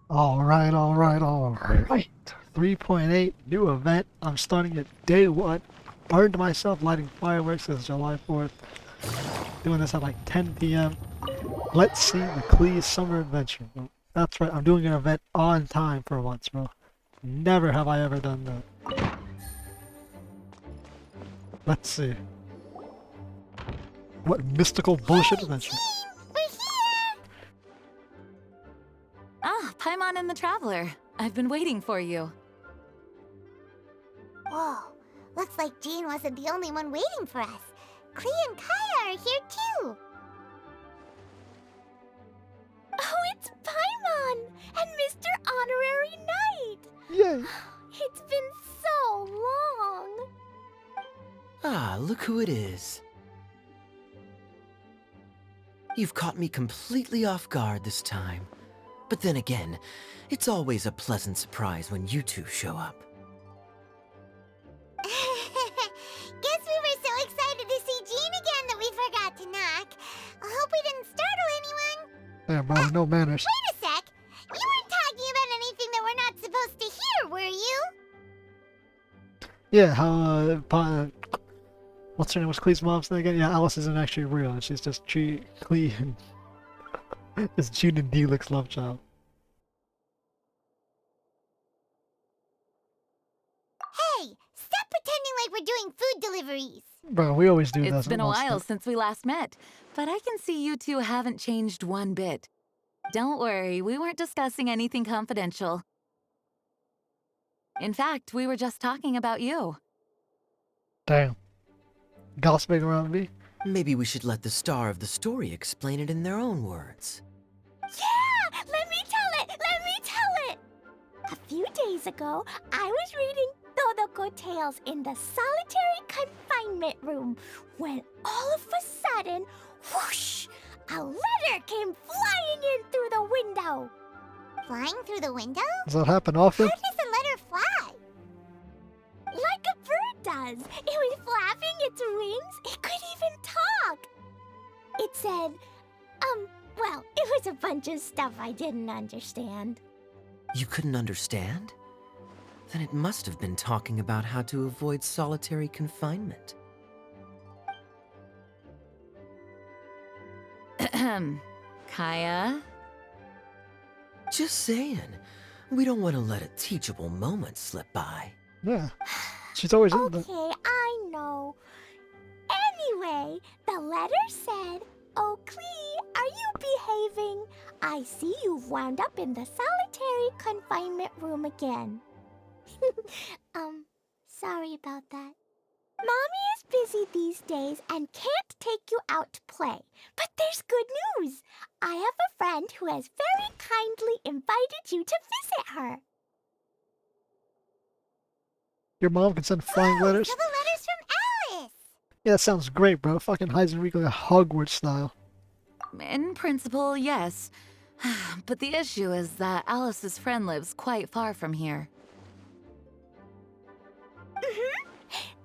Alright. 3.8, new event. I'm starting at day 1. Burned myself lighting fireworks. It's July 4th. Doing this at like 10 p.m. Let's see the Klee Summer Adventure. Well, that's right, I'm doing an event on time for once, bro. Never have I ever done that. Let's see. What mystical bullshit adventure? We're here! Ah, Paimon and the Traveler. I've been waiting for you. Whoa, looks like Jean wasn't the only one waiting for us. Klee and Kaya are here too. Oh, it's Paimon and Mr. Honorary Knight. Yay! It's been so long. Ah, look who it is. You've caught me completely off guard this time. But then again, it's always a pleasant surprise when you two show up. Guess we were so excited to see Jean again that we forgot to knock. I hope we didn't startle anyone. Damn, bro, no manners. Wait a sec. You weren't talking about anything that we're not supposed to hear, were you? Yeah, how, what's her name? Was Klee's mom's name again? Yeah, Alice isn't actually real, and she's just Klee and is June and Deluxe love child. Hey, stop pretending like we're doing food deliveries. Bro, we always do that. It's been a while since we last met, but I can see you two haven't changed one bit. Don't worry, we weren't discussing anything confidential. In fact, we were just talking about you. Damn. Gossiping around me? Maybe we should let the star of the story explain it in their own words. Yeah! Let me tell it! Let me tell it! A few days ago, I was reading Todoko Tales in the solitary confinement room when all of a sudden, whoosh! A letter came flying in through the window. Flying through the window? Does that happen often? How does a letter fly? Like a bird does. It was flapping its wings. It could even talk. It said, well, it was a bunch of stuff I didn't understand. You couldn't understand? Then it must have been talking about how to avoid solitary confinement. Kaya? Just saying. We don't want to let a teachable moment slip by. Yeah. She's always in Okay, the... I know. Anyway, the letter said, "Oh, Klee, are you behaving? I see you've wound up in the solitary confinement room again." Sorry about that. Mommy is busy these days and can't take you out to play. But there's good news. I have a friend who has very kindly invited you to visit her. Your mom can send flying letters? So the letters from Alice. Yeah, that sounds great, bro. Fucking Heisenberg like Hogwarts style. In principle, yes. But the issue is that Alice's friend lives quite far from here.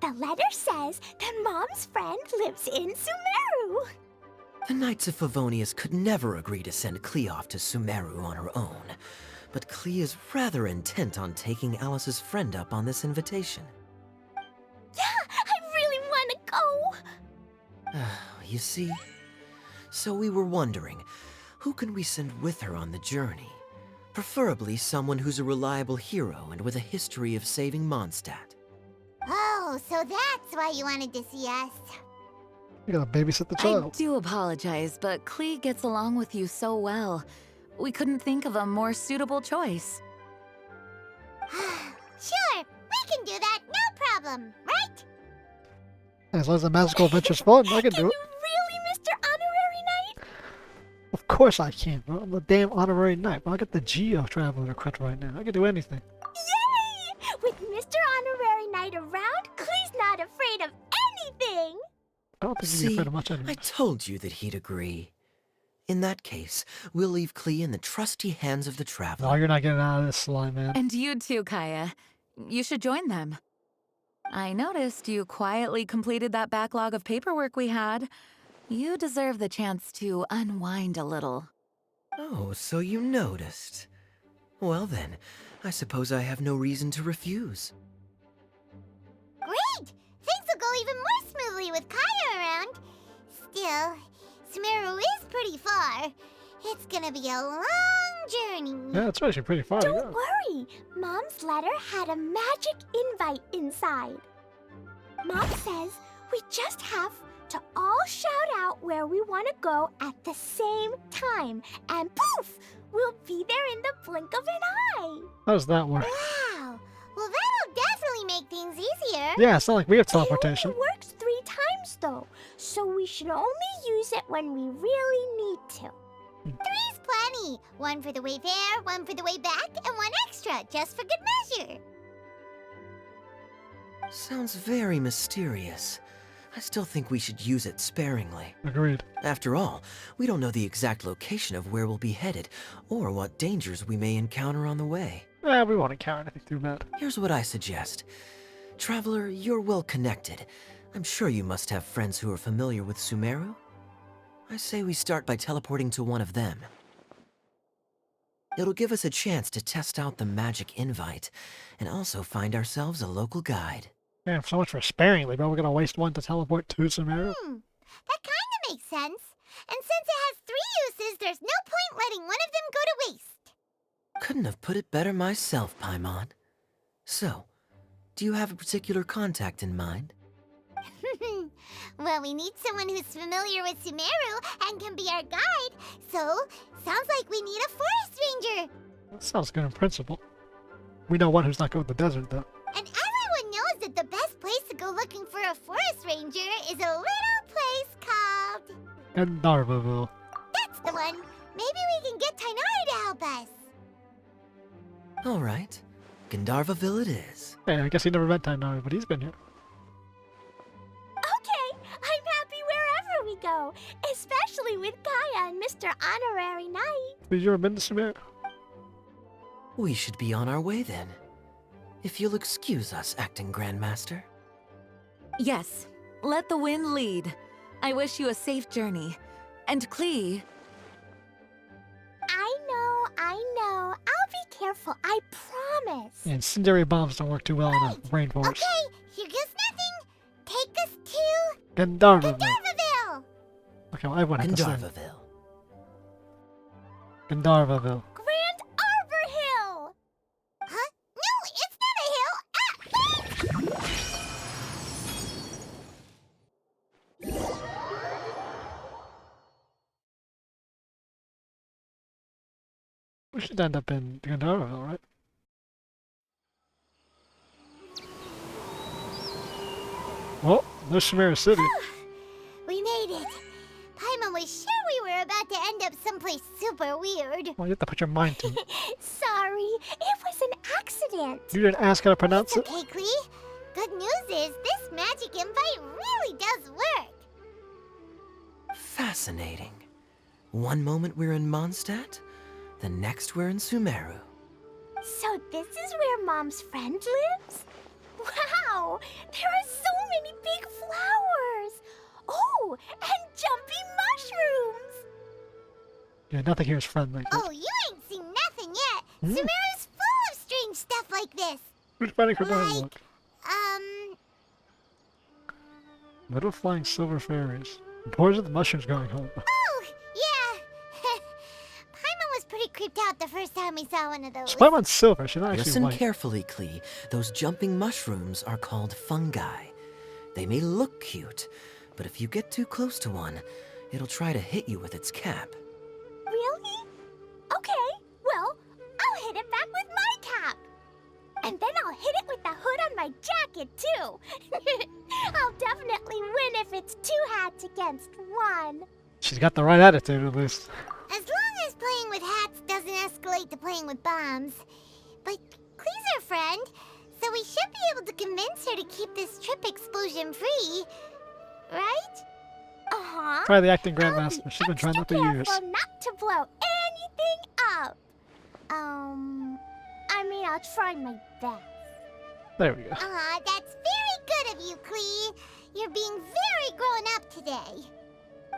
The letter says that Mom's friend lives in Sumeru. The Knights of Favonius could never agree to send Klee off to Sumeru on her own, but Klee is rather intent on taking Alice's friend up on this invitation. Yeah, I really want to go. You see? So we were wondering, who can we send with her on the journey? Preferably someone who's a reliable hero and with a history of saving Mondstadt. Oh, so that's why you wanted to see us. You gotta babysit the I child. do apologize, but Klee gets along with you so well. We couldn't think of a more suitable choice. Sure, we can do that, no problem, right? As long as the magical adventure's fun, I can Can do it. you really, Mr. Honorary Knight? Of course I can, bro. I'm the damn honorary knight, bro. I got the Geo Traveler credit right now. I can do anything. Yay! With Mr. Honorary Knight around, Klee's not afraid of anything. I don't think you'd be See, afraid of much I anyway. told you that he'd agree. In that case, we'll leave Klee in the trusty hands of the No, Traveler. you're not getting out of this slime, man. And you too, Kaya. You should join them. I noticed you quietly completed that backlog of paperwork we had. You deserve the chance to unwind a little. Oh, so you noticed. Well then, I suppose I have no reason to refuse. Great! Things will go even more smoothly with Kaya around. Still, Sumeru is pretty far. It's gonna be a long journey. Yeah, it's actually pretty far to Don't go. worry. Mom's letter had a magic invite inside. Mom says we just have to all shout out where we want to go at the same time. And poof! We'll be there in the blink of an eye. How does that work? Wow. Well, that'll definitely make things easier. Yeah, it's not like we have It teleportation. only works 3 times, though. So we should only use it when we really need to. 3's plenty. 1 for the way there, 1 for the way back, and 1 extra, just for good measure. Sounds very mysterious. I still think we should use it sparingly. Agreed. After all, we don't know the exact location of where we'll be headed, or what dangers we may encounter on the way. Yeah, we won't encounter anything too bad. Here's what I suggest. Traveler, you're well connected. I'm sure you must have friends who are familiar with Sumeru. I say we start by teleporting to one of them. It'll give us a chance to test out the magic invite, and also find ourselves a local guide. Man, so much for sparingly, but we're gonna waste one to teleport to Sumeru. That kinda makes sense. And since it has 3 uses, there's no point letting one of them go to waste. Couldn't have put it better myself, Paimon. So, do you have a particular contact in mind? Well, we need someone who's familiar with Sumeru and can be our guide. So, sounds like we need a forest ranger. That sounds good in principle. We know one who's not good with the desert, though. And everyone knows that the best place to go looking for a forest ranger is a little place called... And Narvaville. That's the one. Maybe we can get Tainari to help us. Alright, Gandharvaville it is. Hey, I guess he never met Tainari, but he's been here. Okay, I'm happy wherever we go, especially with Kaya and Mr. Honorary Knight. Have you ever been to Sumeru? We should be on our way then. If you'll excuse us, Acting Grandmaster. Yes, let the wind lead. I wish you a safe journey. And Klee, I know. I'll be careful, I promise. Yeah, incendiary bombs don't work too well in a rainforest. Okay, here goes nothing. Take us to Gandharvaville. Gandharvaville. Okay, well, everyone had to say Gandharvaville. Gandharvaville. Grand Arbor Hill. Huh? No, it's not a hill. We should end up in Gandharvaville, right? Well, there's Sumeru City. We made it. Paimon was sure we were about to end up someplace super weird. Well, you have to put your mind to it. Sorry, it was an accident. You didn't ask how to pronounce it? Okay, Klee. Good news is this magic invite really does work. Fascinating. One moment we're in Mondstadt, the next we're in Sumeru. So this is where Mom's friend lives? Wow, there are so many big flowers. Oh, and jumpy mushrooms. Yeah, nothing here is friendly. Oh, you ain't seen nothing yet. Sumeru's full of strange stuff like this. Who's fighting for Like, dialogue? um, Little flying silver fairies. Reports of the mushrooms going home. oh, yeah. Paimon was pretty creeped out the first time we saw one of those. Paimon's silver, she's not actually Listen white. carefully, Klee. Those jumping mushrooms are called fungi. They may look cute, but if you get too close to one, it'll try to hit you with its cap. Really? Okay, well, I'll hit it back with my cap. And then I'll hit it with the hood on my jacket, too. I'll definitely win if it's 2 hats against 1. She's got the right attitude, at least. As long as playing with hats doesn't escalate to playing with bombs. But Klee's our friend, so we should be able to convince her to keep this trip explosion-free. Right? Uh-huh. Try the acting I'll grandmaster. be She's been trying that for extra years. careful not to blow anything up. I mean, I'll try my best. There we go. That's very good of you, Klee. You're being very grown up today.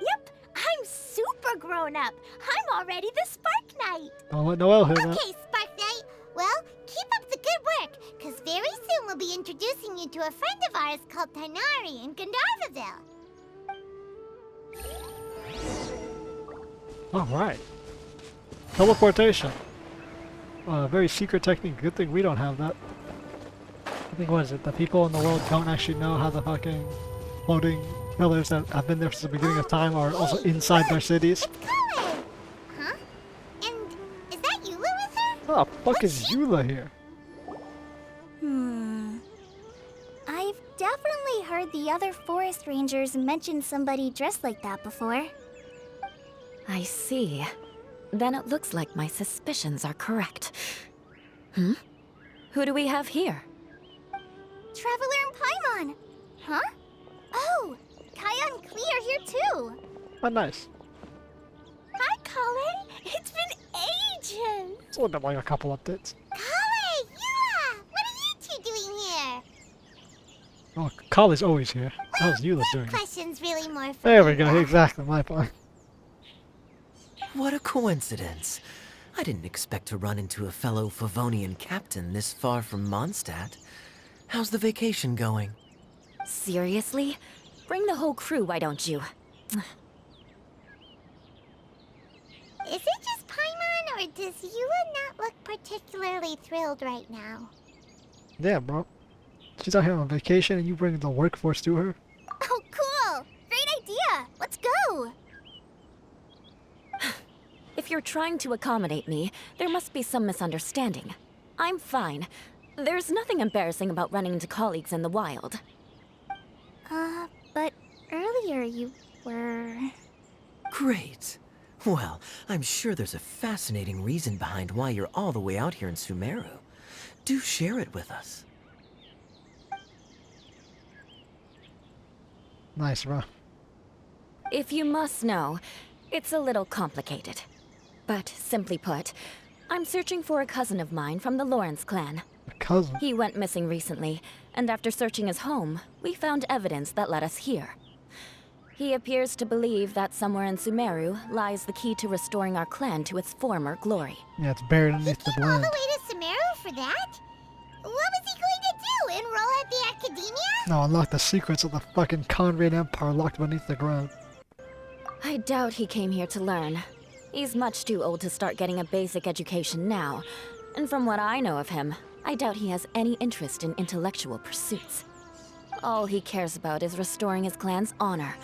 Yep, I'm super grown up. I'm already the Spark Knight. Don't let Noelle hear that. Okay, Spark Knight, introducing you to a friend of ours called Tainari in Gandharvaville. Alright. Teleportation. Very secret technique. Good thing we don't have that. I think, what is it? The people in the world don't actually know how the fucking floating pillars that have been there since the beginning of time are also inside their cities. It's Klee! Huh? And is that Eula with her? Oh, fuck is Eula here? I've definitely heard the other forest rangers mention somebody dressed like that before. I see. Then it looks like my suspicions are correct. Who do we have here? Traveler and Paimon! Huh? Oh! Kaya and Klee are here too! Oh, nice. Hi, Kale! It's been ages! It's only been like a couple updates. Kale! Eula! What are you two doing here? Oh, Kali's always here. How's Eula doing? Question's really more for There we you, go, Beth. exactly my point. What a coincidence. I didn't expect to run into a fellow Favonian captain this far from Mondstadt. How's the vacation going? Seriously? Bring the whole crew, why don't you? Is it just Paimon, or does Eula not look particularly thrilled right now? Yeah, bro. She's out here on vacation and you bring the workforce to her? Oh, cool! Great idea! Let's go! If you're trying to accommodate me, there must be some misunderstanding. I'm fine. There's nothing embarrassing about running into colleagues in the wild. But earlier you were... Great. Well, I'm sure there's a fascinating reason behind why you're all the way out here in Sumeru. Do share it with us. Nice, bro. If you must know, it's a little complicated. But simply put, I'm searching for a cousin of mine from the Lawrence clan. A cousin. He went missing recently, and after searching his home, we found evidence that led us here. He appears to believe that somewhere in Sumeru lies the key to restoring our clan to its former glory. Yeah, it's buried underneath the Came all land. the way to Sumeru for that? What was he going to do? Enroll at the academia? No, unlock the secrets of the fucking Conrad Empire locked beneath the ground. I doubt he came here to learn. He's much too old to start getting a basic education now. And from what I know of him, I doubt he has any interest in intellectual pursuits. All he cares about is restoring his clan's honor.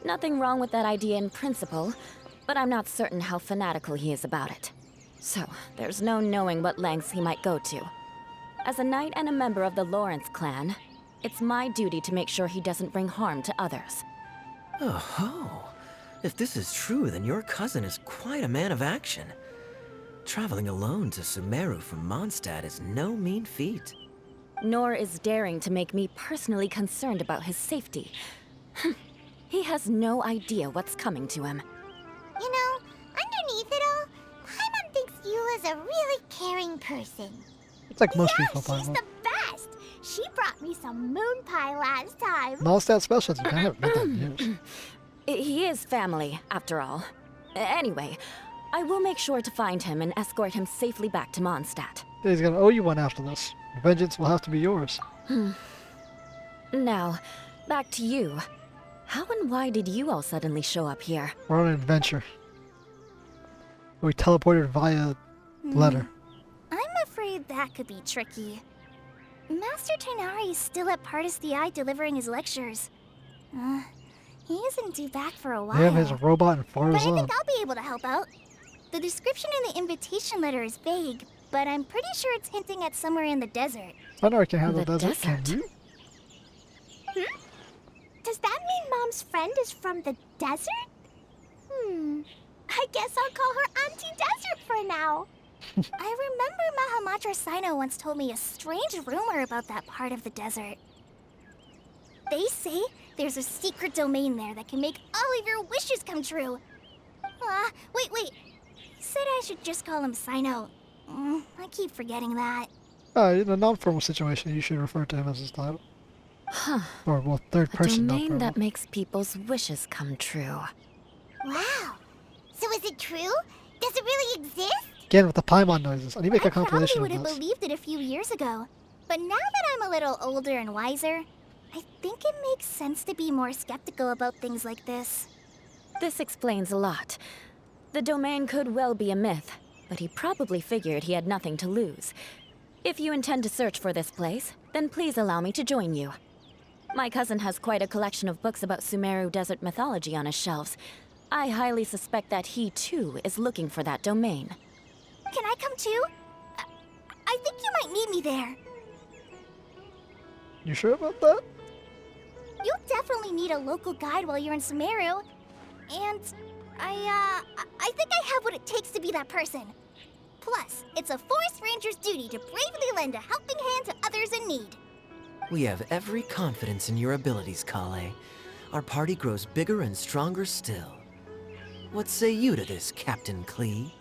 Nothing wrong with that idea in principle, but I'm not certain how fanatical he is about it. So, there's no knowing what lengths he might go to. As a knight and a member of the Lawrence clan, it's my duty to make sure he doesn't bring harm to others. Oh-ho. If this is true, then your cousin is quite a man of action. Traveling alone to Sumeru from Mondstadt is no mean feat. Nor is daring to make me personally concerned about his safety. He has no idea what's coming to him. You know, underneath it all, Paimon thinks Eula's a really caring person. It's like most Yeah, people, she's Paimon. the best! She brought me some moon pie last time. Mondstadt specialty. I haven't been there in years. He is family, after all. Anyway, I will make sure to find him and escort him safely back to Mondstadt. He's gonna owe you one after this. Vengeance will have to be yours. Now, back to you. How and why did you all suddenly show up here? We're on an adventure. We teleported via letter. I'm afraid that could be tricky. Master Tainari is still at Partis the Eye delivering his lectures. He isn't due back for a while. We have his robot and But I Farzan. think I'll be able to help out. The description in the invitation letter is vague, but I'm pretty sure it's hinting at somewhere in the desert. I know I can handle The desert. Can desert? you? Does that mean Mom's friend is from the desert? I guess I'll call her Auntie Desert for now. I remember Mahamatra Sino once told me a strange rumor about that part of the desert. They say there's a secret domain there that can make all of your wishes come true. Wait. He said I should just call him Sino. I keep forgetting that. In a non-formal situation, you should refer to him as his title. Huh. Or, well, third A person domain non-formal. that makes people's wishes come true. Wow. So is it true? Does it really exist? Again with the Paimon noises. I need to make a I probably compilation would of have this. believed it a few years ago. But now that I'm a little older and wiser, I think it makes sense to be more skeptical about things like this. This explains a lot. The domain could well be a myth, but he probably figured he had nothing to lose. If you intend to search for this place, then please allow me to join you. My cousin has quite a collection of books about Sumeru desert mythology on his shelves. I highly suspect that he, too, is looking for that domain. Can I come too? I think you might need me there. You sure about that? You'll definitely need a local guide while you're in Sumeru. And I think I have what it takes to be that person. Plus, it's a forest ranger's duty to bravely lend a helping hand to others in need. We have every confidence in your abilities, Klee. Our party grows bigger and stronger still. What say you to this, Captain Klee?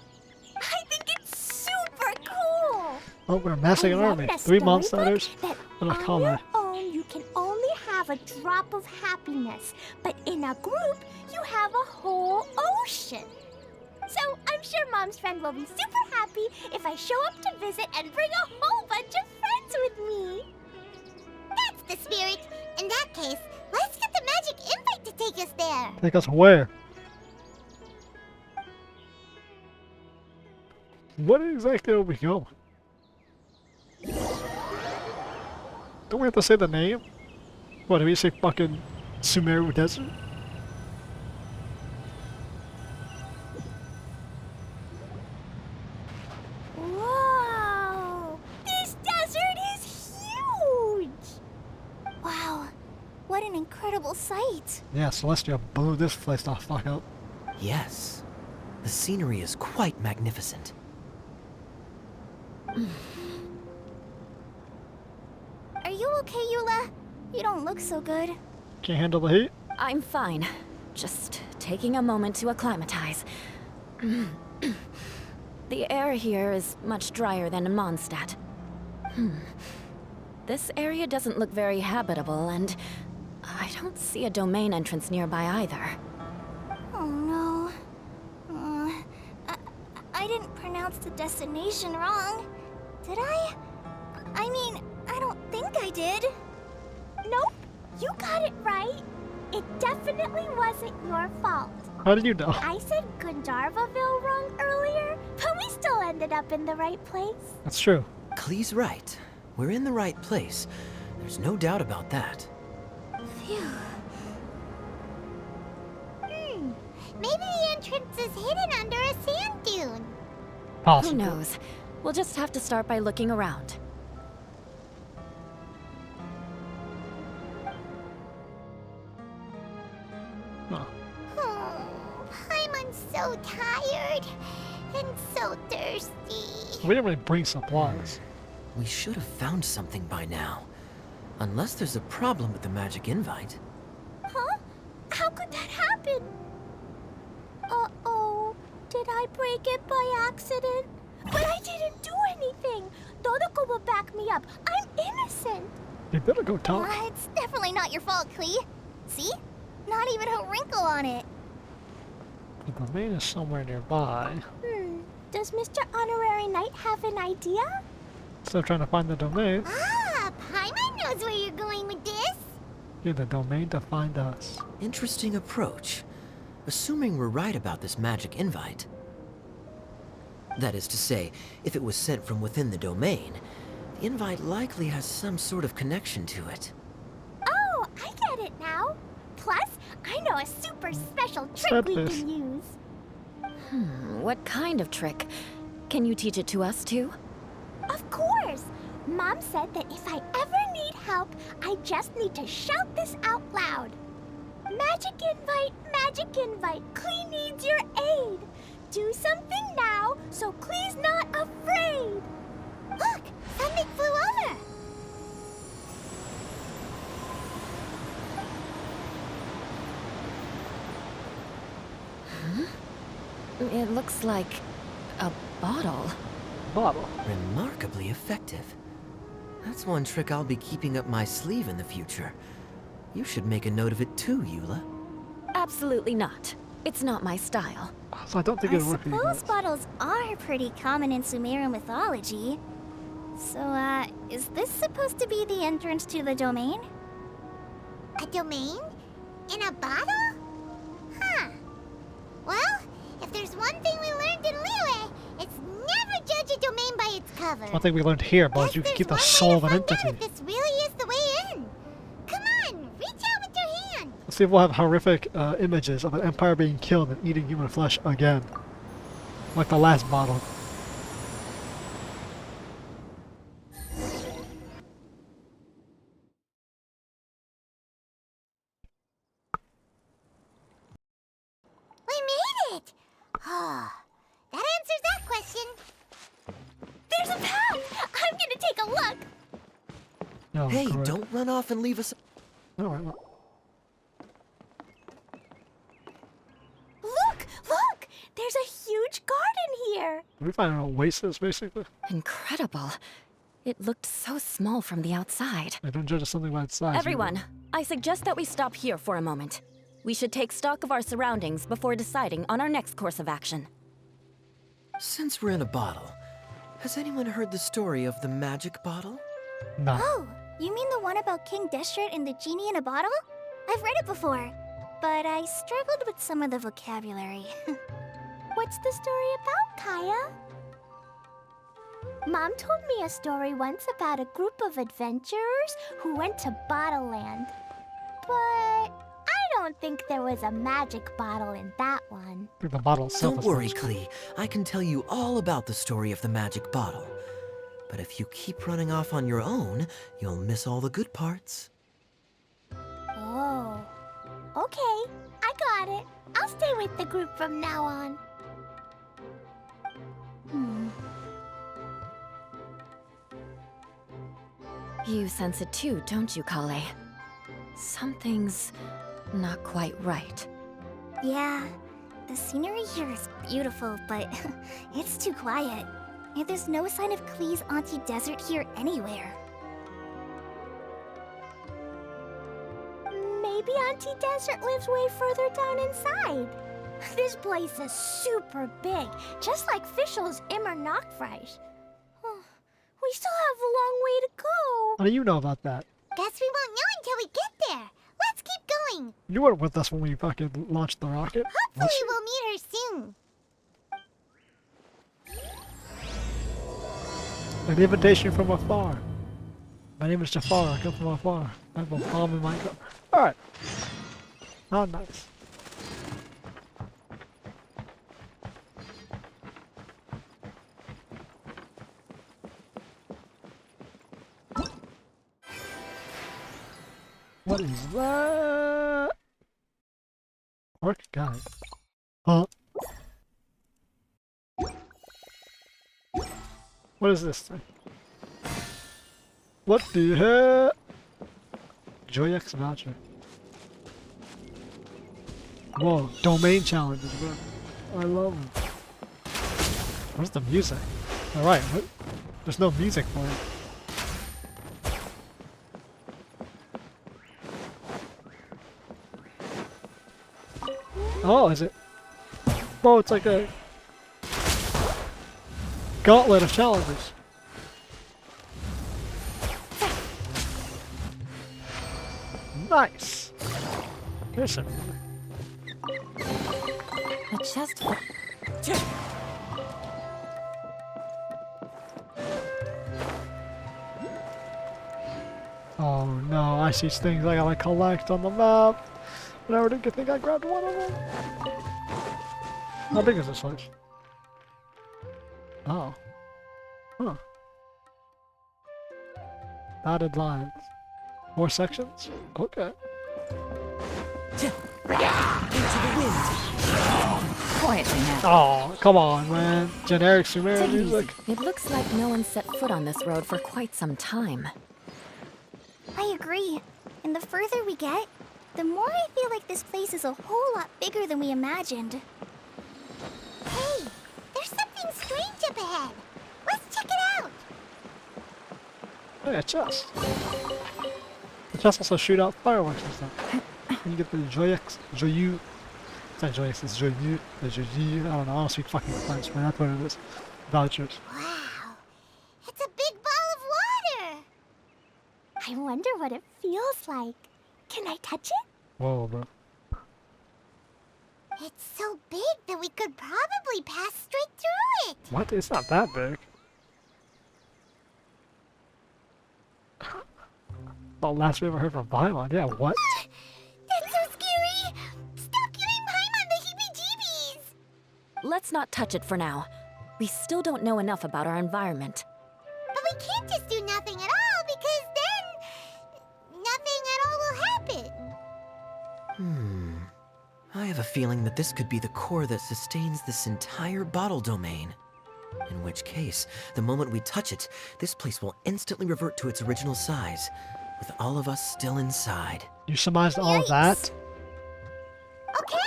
I think it's super cool! Oh, we're amassing an I read army. in a 3 storybook monsters that and a on collar. your own, you can only have a drop of happiness, but in a group, you have a whole ocean. So I'm sure Mom's friend will be super happy if I show up to visit and bring a whole bunch of friends with me. That's the spirit. In that case, let's get the magic invite to take us there. Take us where? What exactly are we going? Don't we have to say the name? What, do we say fucking Sumeru Desert? Whoa! This desert is huge! Wow, what an incredible sight. Yeah, Celestia blew this place the fuck up. Yes. The scenery is quite magnificent. Are you okay, Eula? You don't look so good. Can't handle the heat? I'm fine. Just taking a moment to acclimatize. The air here is much drier than in Mondstadt. This area doesn't look very habitable, and I don't see a domain entrance nearby either. Oh no. I didn't pronounce the destination wrong, did I? I mean, I don't think I did. Nope, you got it right. It definitely wasn't your fault. How did you know? I said Gandharvaville wrong earlier, but we still ended up in the right place. That's true. Klee's right. We're in the right place. There's no doubt about that. Phew. Maybe the entrance is hidden under a sand dune. Possible. Who knows? We'll just have to start by looking around. Huh. Oh, Paimon's so tired and so thirsty. We didn't really bring supplies. We should have found something by now. Unless there's a problem with the magic invite. Huh? How could that happen? Uh-oh. Did I break it by accident? But I didn't do anything. Dodoko will back me up. I'm innocent. You better go talk. It's definitely not your fault, Klee. See? Not even a wrinkle on it. The domain is somewhere nearby. Does Mr. Honorary Knight have an idea? Still trying to find the domain. Ah, Paimon knows where you're going with this. Get the domain to find us. Interesting approach. Assuming we're right about this magic invite. That is to say, if it was sent from within the domain, the invite likely has some sort of connection to it. Oh, I get it now. Plus, I know a super special trick we Sadness. can use. What kind of trick? Can you teach it to us too? Of course. Mom said that if I ever need help, I just need to shout this out loud. Magic invite, Klee needs your aid. Do something now so Klee's not afraid. Look, something flew over. It looks like a bottle. Bottle. Remarkably effective. That's one trick I'll be keeping up my sleeve in the future. You should make a note of it too, Eula. Absolutely not. It's not my style. So I don't think I it'll work for you suppose guys. bottles are pretty common in Sumeru mythology. So, is this supposed to be the entrance to the domain? A domain? In a bottle? Huh. Well, if there's one thing we learned in Liyue, it's never judge a domain by its cover. One thing we learned here, but you can keep the soul of an entity. If this really is the way in. Come on, reach out with your hand. Let's see if we'll have horrific images of an empire being killed and eating human flesh again. Like the last bottle. We made it! Oh, that answers that question. There's a path! I'm gonna take a look! Oh, Hey, great. don't run off and leave us. Alright, well. Look! There's a huge garden here! Did we find an oasis, basically? Incredible. It looked so small from the outside. I don't judge something by its size. Everyone, I suggest that we stop here for a moment. We should take stock of our surroundings before deciding on our next course of action. Since we're in a bottle, has anyone heard the story of the magic bottle? No. Oh, you mean the one about King Deshret and the genie in a bottle? I've read it before, but I struggled with some of the vocabulary. What's the story about, Kaya? Mom told me a story once about a group of adventurers who went to Bottle Land. But I don't think there was a magic bottle in that one. I think the bottle itself Don't is worry, magic. Klee. I can tell you all about the story of the magic bottle. But if you keep running off on your own, you'll miss all the good parts. Oh, okay. I got it. I'll stay with the group from now on. You sense it too, don't you, Kale? Something's not quite right. Yeah, the scenery here is beautiful, but it's too quiet. And there's no sign of Klee's Auntie Desert here anywhere. Maybe Auntie Desert lives way further down inside. This place is super big, just like Fischl's Immer Nachtreich. We still have a long way to go. How do you know about that? Guess we won't know until we get there. Let's keep going. You weren't with us when we fucking launched the rocket. Hopefully we'll meet her soon. An invitation from afar. My name is Jafar. I come from afar. I have a palm in my cup. Alright. Oh, nice. What is that? Orc guide. Huh? What is this thing? What the heck? Joyex voucher. Whoa, domain challenges, bro. I love them. Where's the music? Alright, what? There's no music for it. Oh, is it? Oh, it's like a gauntlet of challenges. Nice. There's some. A chest for... Oh no, I see things I gotta collect on the map. But I already think I grabbed one of them. How big is this place? Oh. Huh. Dotted lines. 4 sections? Okay. Quietly now. Oh, come on, man. Generic Sumerian Take it easy. music. It looks like no one set foot on this road for quite some time. I agree. And the further we get, the more I feel like this place is a whole lot bigger than we imagined. Hey, there's something strange up ahead. Let's check it out. Oh yeah, chest. The chest also shoot out fireworks and stuff. And you get the Joyeux. It's not Joyex, it's Joyeux. The Joyeux. I don't speak fucking French, man. That's what it is. Vouchers. Wow. It's a big ball I wonder what it feels like. Can I touch it? Whoa, bro. It's so big that we could probably pass straight through it. What? It's not that big. The last we ever heard from Paimon. Yeah, what? That's so scary. Stop giving Paimon the heebie-jeebies. Let's not touch it for now. We still don't know enough about our environment. But we can't just do nothing at all because then nothing at all will happen. I have a feeling that this could be the core that sustains this entire bottle domain. In which case, the moment we touch it, this place will instantly revert to its original size, with all of us still inside. You surmised all of that? Okay.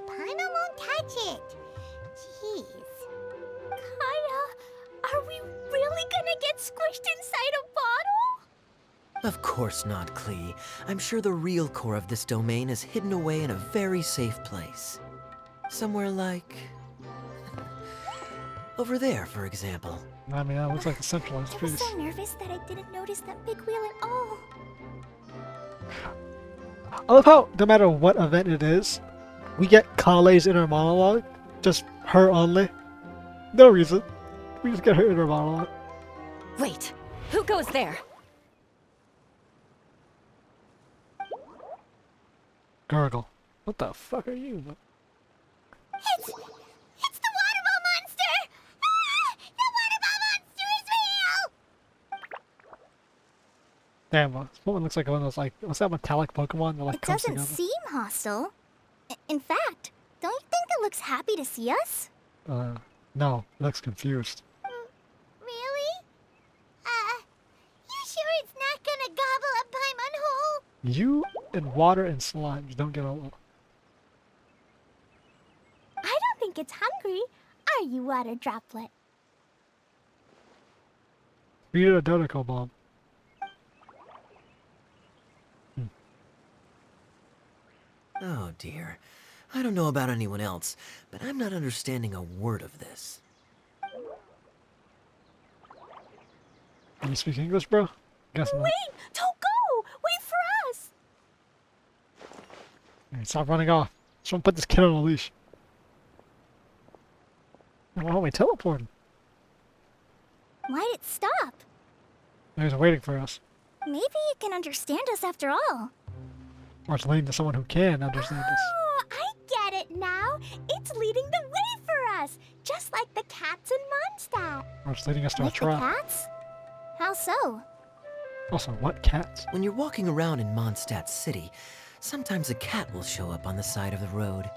Paimon won't touch it. Jeez. Kaya, are we really gonna get squished inside a bottle? Of course not, Klee. I'm sure the real core of this domain is hidden away in a very safe place. Somewhere like... over there, for example. I mean, that looks like the centralized I was piece. so nervous that I didn't notice that big wheel at all. I love how, no matter what event it is, we get Kale's inner monologue. Just her only. No reason. We just get her inner monologue. Wait, who goes there? Gurgle. What the fuck are you? It's the waterball monster! Ah! The waterball monster is real! Damn, this one looks like one of those, like, what's that metallic Pokemon that, like, It comes doesn't together? seem hostile. In fact, don't you think it looks happy to see us? No, it looks confused. Really? You sure it's not gonna gobble up Paimon whole? You and water and slimes don't get along. I don't think it's hungry. Are you, water droplet? Feed it a Dodoko bomb. Oh dear. I don't know about anyone else, but I'm not understanding a word of this. Can you speak English, bro? Guess not. Wait! Don't go! Wait for us! Hey, stop running off. Someone put this kid on a leash. Why aren't we teleporting? Why'd it stop? He was waiting for us. Maybe it can understand us after all. Or it's leading to someone who can understand us. Oh, I get it now. It's leading the way for us, just like the cats in Mondstadt. Or it's leading us to a Like the trap. cats? How so? Also, what cats? When you're walking around in Mondstadt City, sometimes a cat will show up on the side of the road.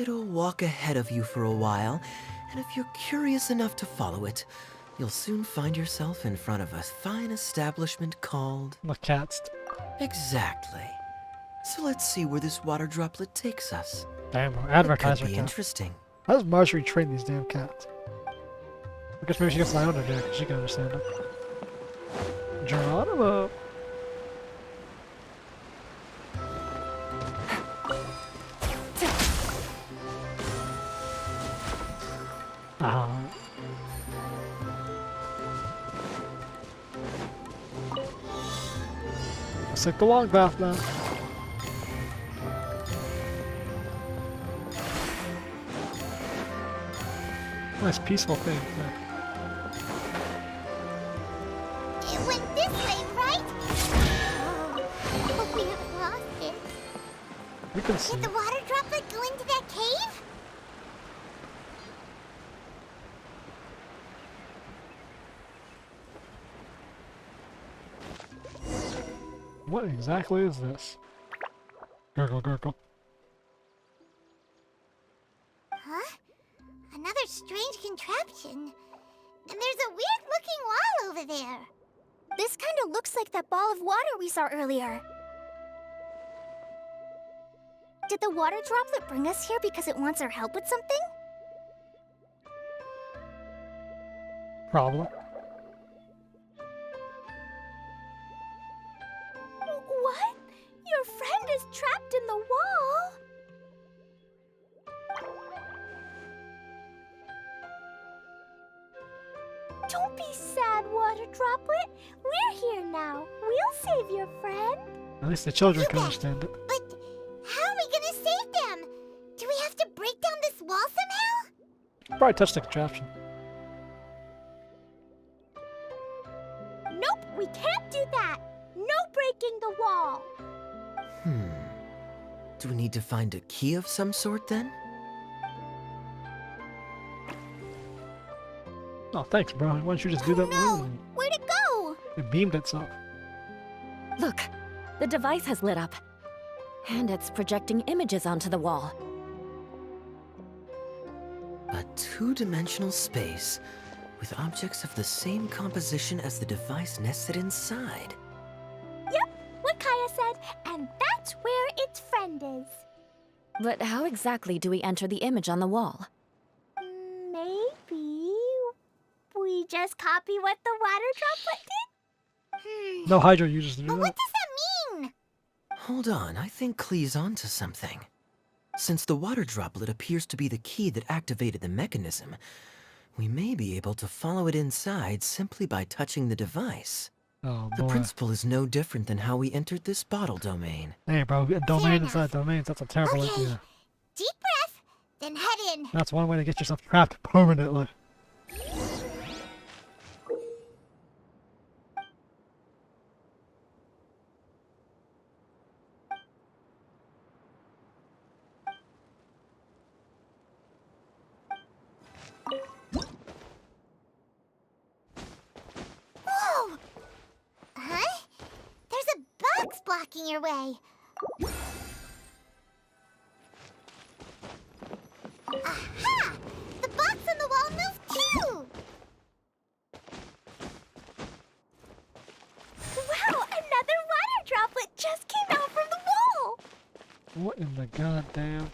It'll walk ahead of you for a while, and if you're curious enough to follow it, you'll soon find yourself in front of a fine establishment called... The cats. Exactly. So let's see where this water droplet takes us. Damn, It could advertisement be cat. interesting. How does Marjorie train these damn cats? I guess maybe she gets Iona there, because she can understand it. Geronimo! Let's take the long path now. Nice peaceful thing. It went this way, right? Oh, I hope we haven't lost it. We can see. Did the water droplet go into that cave? What exactly is this? Gurgle, gurgle. Huh? Another strange contraption. And there's a weird-looking wall over there. This kind of looks like that ball of water we saw earlier. Did the water droplet bring us here because it wants our help with something? Problem. What? Your friend is trapped in the wall? Don't be sad, Water Droplet. We we're here now. We'll save your friend. At least the children can understand it. But how are we gonna save them? Do we have to break down this wall somehow? Probably touch the contraption. Nope, we can't do that. No breaking the wall. Do we need to find a key of some sort then? Oh, thanks, bro. Why don't you just do that? No, where'd it go? It beamed itself. Look, the device has lit up. And it's projecting images onto the wall. A two-dimensional space with objects of the same composition as the device nested inside. Yep, what Kaya said, and that's where its friend is. But how exactly do we enter the image on the wall? Maybe we just copy what the water droplet did? No Hydro users to do But that. what does that mean? Hold on, I think Klee's onto something. Since the water droplet appears to be the key that activated the mechanism, we may be able to follow it inside simply by touching the device. Oh, The boy. principle is no different than how we entered this bottle domain. Hey, bro. A domain inside domains. That's a terrible Okay. idea. Deep breath, then head in. That's one way to get yourself trapped permanently. Whoa! Huh? There's a box blocking your way. Aha! The box on the wall moved too! Wow, another water droplet just came out from the wall! What in the goddamn?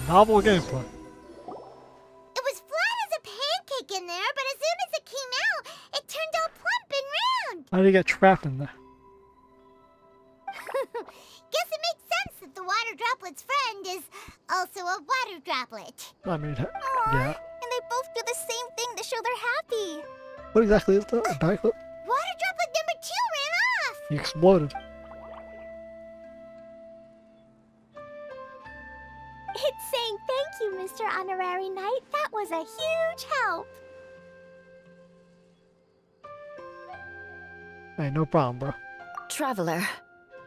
Novel gameplay. It was flat as a pancake in there, but as soon as it came out, it turned all plump and round. How do you get trapped in there? Guess it makes sense that the water droplet's friend is also a water droplet. I mean, Aw, yeah. and they both do the same thing to show they're happy. What exactly is that? A backflip? Water droplet number 2 ran off. He exploded. It's saying thank you, Mr. Honorary Knight. That was a huge help. Hey, no problem, bro. Traveler,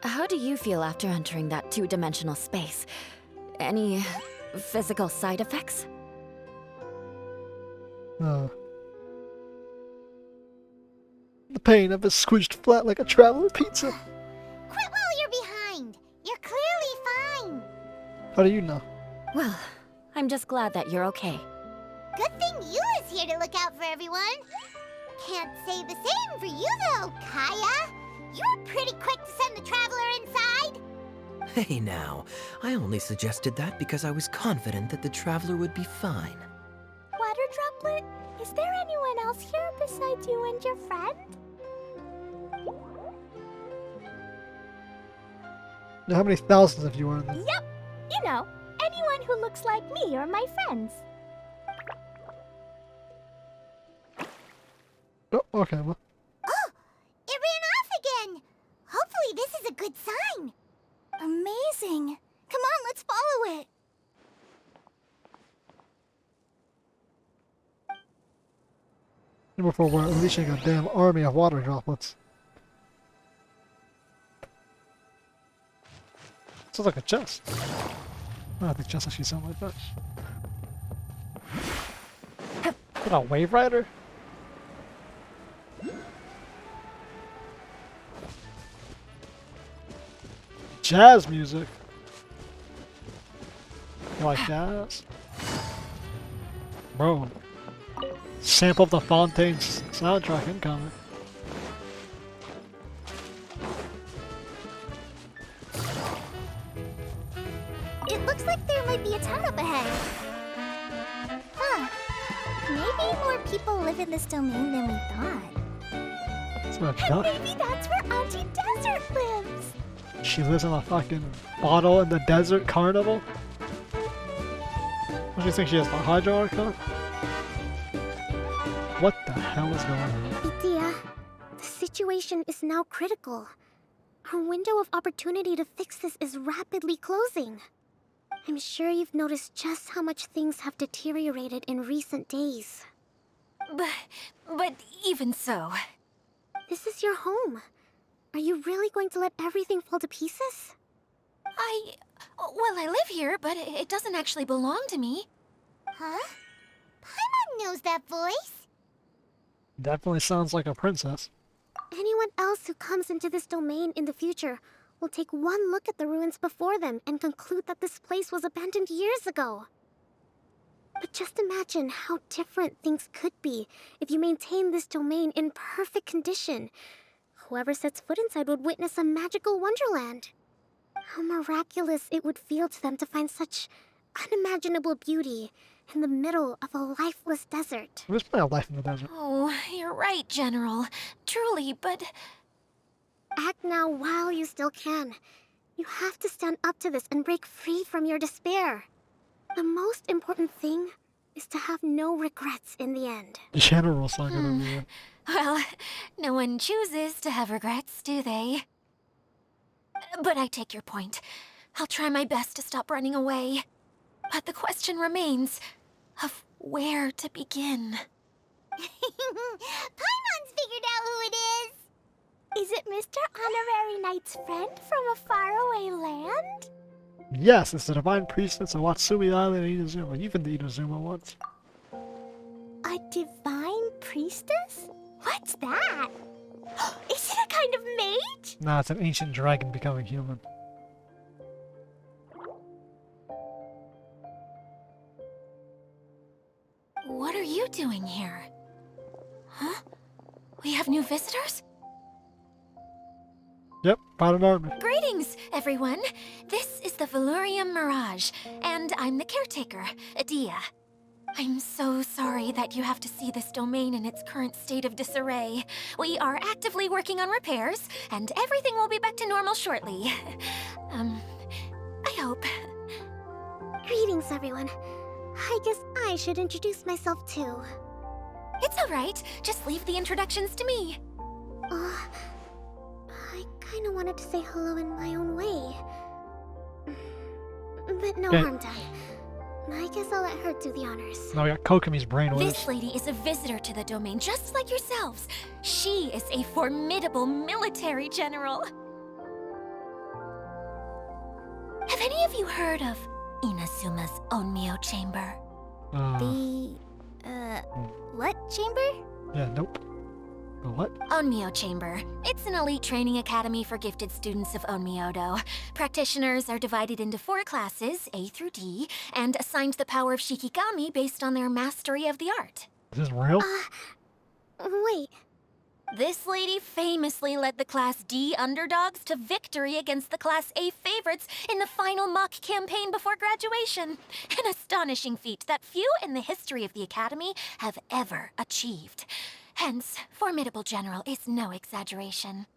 how do you feel after entering that two-dimensional space? Any physical side effects? The pain of it squished flat like a traveler pizza. Quit while you're behind. You're clearly fine. How do you know? Well, I'm just glad that you're okay. Good thing Eula's here to look out for everyone. Can't say the same for you, though, Kaya. You were pretty quick to send the traveler inside. Hey now, I only suggested that because I was confident that the traveler would be fine. Water droplet, is there anyone else here besides you and your friend? Now, how many thousands of you are there? Yep. You know, anyone who looks like me or my friends. Oh, okay, well. Oh, it ran off again. Hopefully this is a good sign. Amazing. Come on, let's follow it. Before we're unleashing a damn army of water droplets. Sounds like a chest. I don't think chests actually sound like that. Is that a wave rider? Jazz music. You like jazz? Bro. Sample of the Fontaine's soundtrack incoming. It looks like there might be a town up ahead. Huh. Maybe more people live in this domain than we thought. It's not And duck. maybe that's where Auntie Desert lives. She lives in a fucking bottle in the desert carnival? What do you think she has, the Hydro Archon? What the hell is going on? Itia, the situation is now critical. Our window of opportunity to fix this is rapidly closing. I'm sure you've noticed just how much things have deteriorated in recent days. But even so... This is your home. Are you really going to let everything fall to pieces? Well, I live here, but it doesn't actually belong to me. Huh? Paimon knows that voice. Definitely sounds like a princess. Anyone else who comes into this domain in the future will take one look at the ruins before them and conclude that this place was abandoned years ago. But just imagine how different things could be if you maintain this domain in perfect condition. Whoever sets foot inside would witness a magical wonderland. How miraculous it would feel to them to find such unimaginable beauty in the middle of a lifeless desert. There's plenty of life in the desert. Oh, you're right, General. Truly, but... Act now while you still can. You have to stand up to this and break free from your despair. The most important thing is to have no regrets in the end. General Saga over here. Well, no one chooses to have regrets, do they? But I take your point. I'll try my best to stop running away. But the question remains of where to begin. Paimon's figured out who it is. Is it Mr. Honorary Knight's friend from a faraway land? Yes, it's the Divine Priestess of Watsumi Island in Inazuma. You've been to Inazuma once. A divine priestess? What's that? Is it a kind of mage? Nah, it's an ancient dragon becoming human. What are you doing here? Huh? We have new visitors? Yep, found an army. Greetings, everyone. This is the Valurium Mirage, and I'm the caretaker, Adia. I'm so sorry that you have to see this domain in its current state of disarray. We are actively working on repairs, and everything will be back to normal shortly. I hope. Greetings, everyone. I guess I should introduce myself too. It's all right. Just leave the introductions to me. I kinda wanted to say hello in my own way. But no Okay. harm done. I guess I'll let her do the honors. Now we got Kokomi's brainwaves. This lady is a visitor to the domain, just like yourselves. She is a formidable military general. Have any of you heard of Inazuma's Onmyo Chamber? What chamber? Yeah, nope. The what? Onmyo Chamber. It's an elite training academy for gifted students of Onmyodo. Practitioners are divided into 4 classes, A through D, and assigned the power of Shikigami based on their mastery of the art. Is this real? Wait, This lady famously led the Class D underdogs to victory against the Class A favorites in the final mock campaign before graduation. An astonishing feat that few in the history of the Academy have ever achieved. Hence, formidable general is no exaggeration.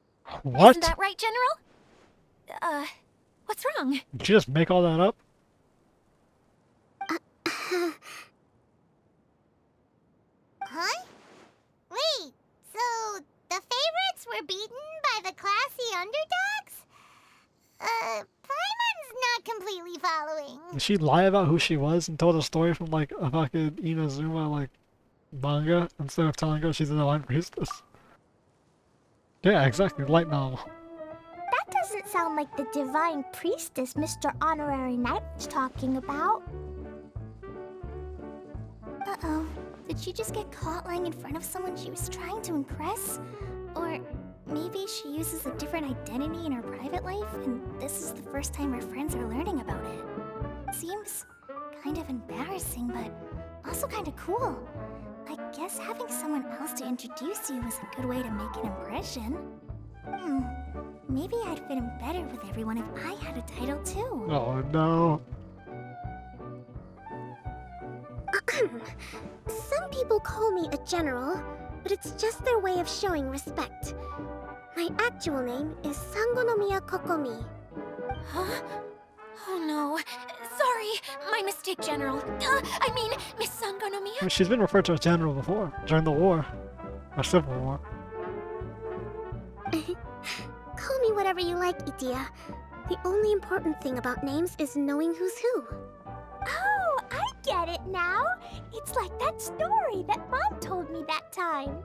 What? Isn't that right, General? What's wrong? Did you just make all that up? Huh? Wait, so the favorites were beaten by the classy underdogs? Paimon's not completely following. Did she lie about who she was and told a story from like a fucking Inazuma like manga instead of telling her she's a divine priestess? Yeah, exactly. Light novel. That doesn't sound like the divine priestess Mr. Honorary Knight was talking about. Uh-oh. Did she just get caught lying in front of someone she was trying to impress? Or maybe she uses a different identity in her private life, and this is the first time her friends are learning about it. Seems kind of embarrassing, but also kind of cool. I guess having someone else to introduce you was a good way to make an impression. Maybe I'd fit in better with everyone if I had a title too. Oh no. some people call me a general, but it's just their way of showing respect. My actual name is Sangonomiya Kokomi. Huh? Oh no. Sorry, my mistake, General. I mean, Miss Sangonomiya. She's been referred to as General before, during the war. Or Civil War. Call me whatever you like, Idia. The only important thing about names is knowing who's who. Oh, I get it now. It's like that story that Mom told me that time.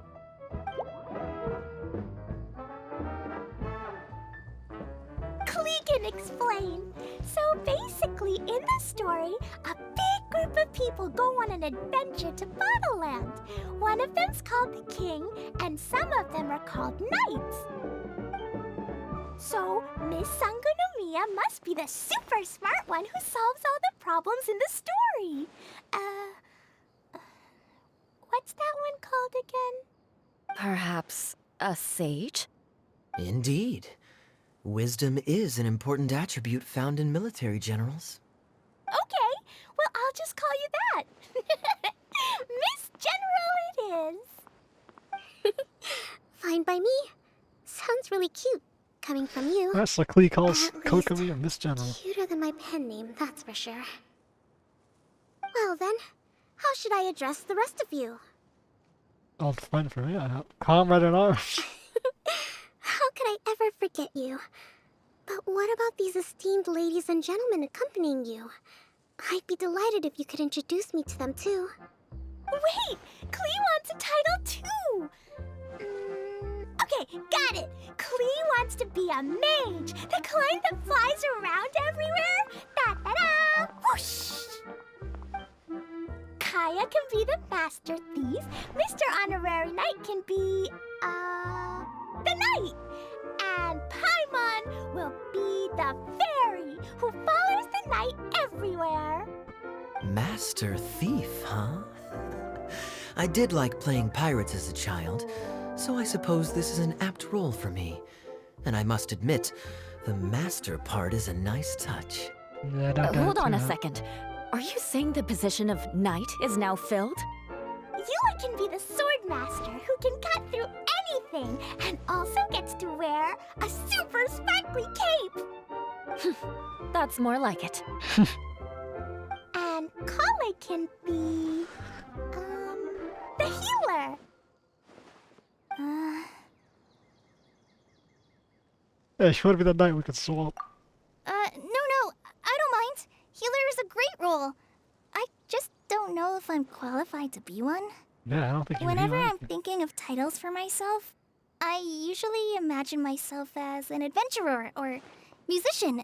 Klee can explain. So basically, in the story, a big group of people go on an adventure to Bottleland. One of them's called the King, and some of them are called Knights. So, Miss Sangonomiya must be the super smart one who solves all the problems in the story. What's that one called again? Perhaps a sage? Indeed. Wisdom is an important attribute found in military generals. Okay, well, I'll just call you that. Miss General it is. Fine by me. Sounds really cute, coming from you. That's like Klee calls At least kokomi a Miss General. Cuter than my pen name, that's for sure. Well then, how should I address the rest of you? Oh, fine for me, I have. Comrade in arms. How could I ever forget you? But what about these esteemed ladies and gentlemen accompanying you? I'd be delighted if you could introduce me to them too. Wait, Klee wants a title too. Okay, got it. Klee wants to be a mage, the kind that flies around everywhere. Da-da-da! Whoosh! Kaya can be the Master Thief. Mr. Honorary Knight can be, the Knight. And Paimon will be the fairy who follows the Knight everywhere. Master Thief, huh? I did like playing pirates as a child, so I suppose this is an apt role for me. And I must admit, the master part is a nice touch. Yeah, don't get Hold on too a hot. second. Are you saying the position of knight is now filled? Eula can be the sword master who can cut through anything and also gets to wear a super sparkly cape. That's more like it. And Kale can be, the healer. Hey, if you want to be the knight, we could swap. No, I don't mind. Healer is a great role. I just don't know if I'm qualified to be one. Yeah, I don't think you Whenever heal I'm anything. thinking of titles for myself, I usually imagine myself as an adventurer or musician.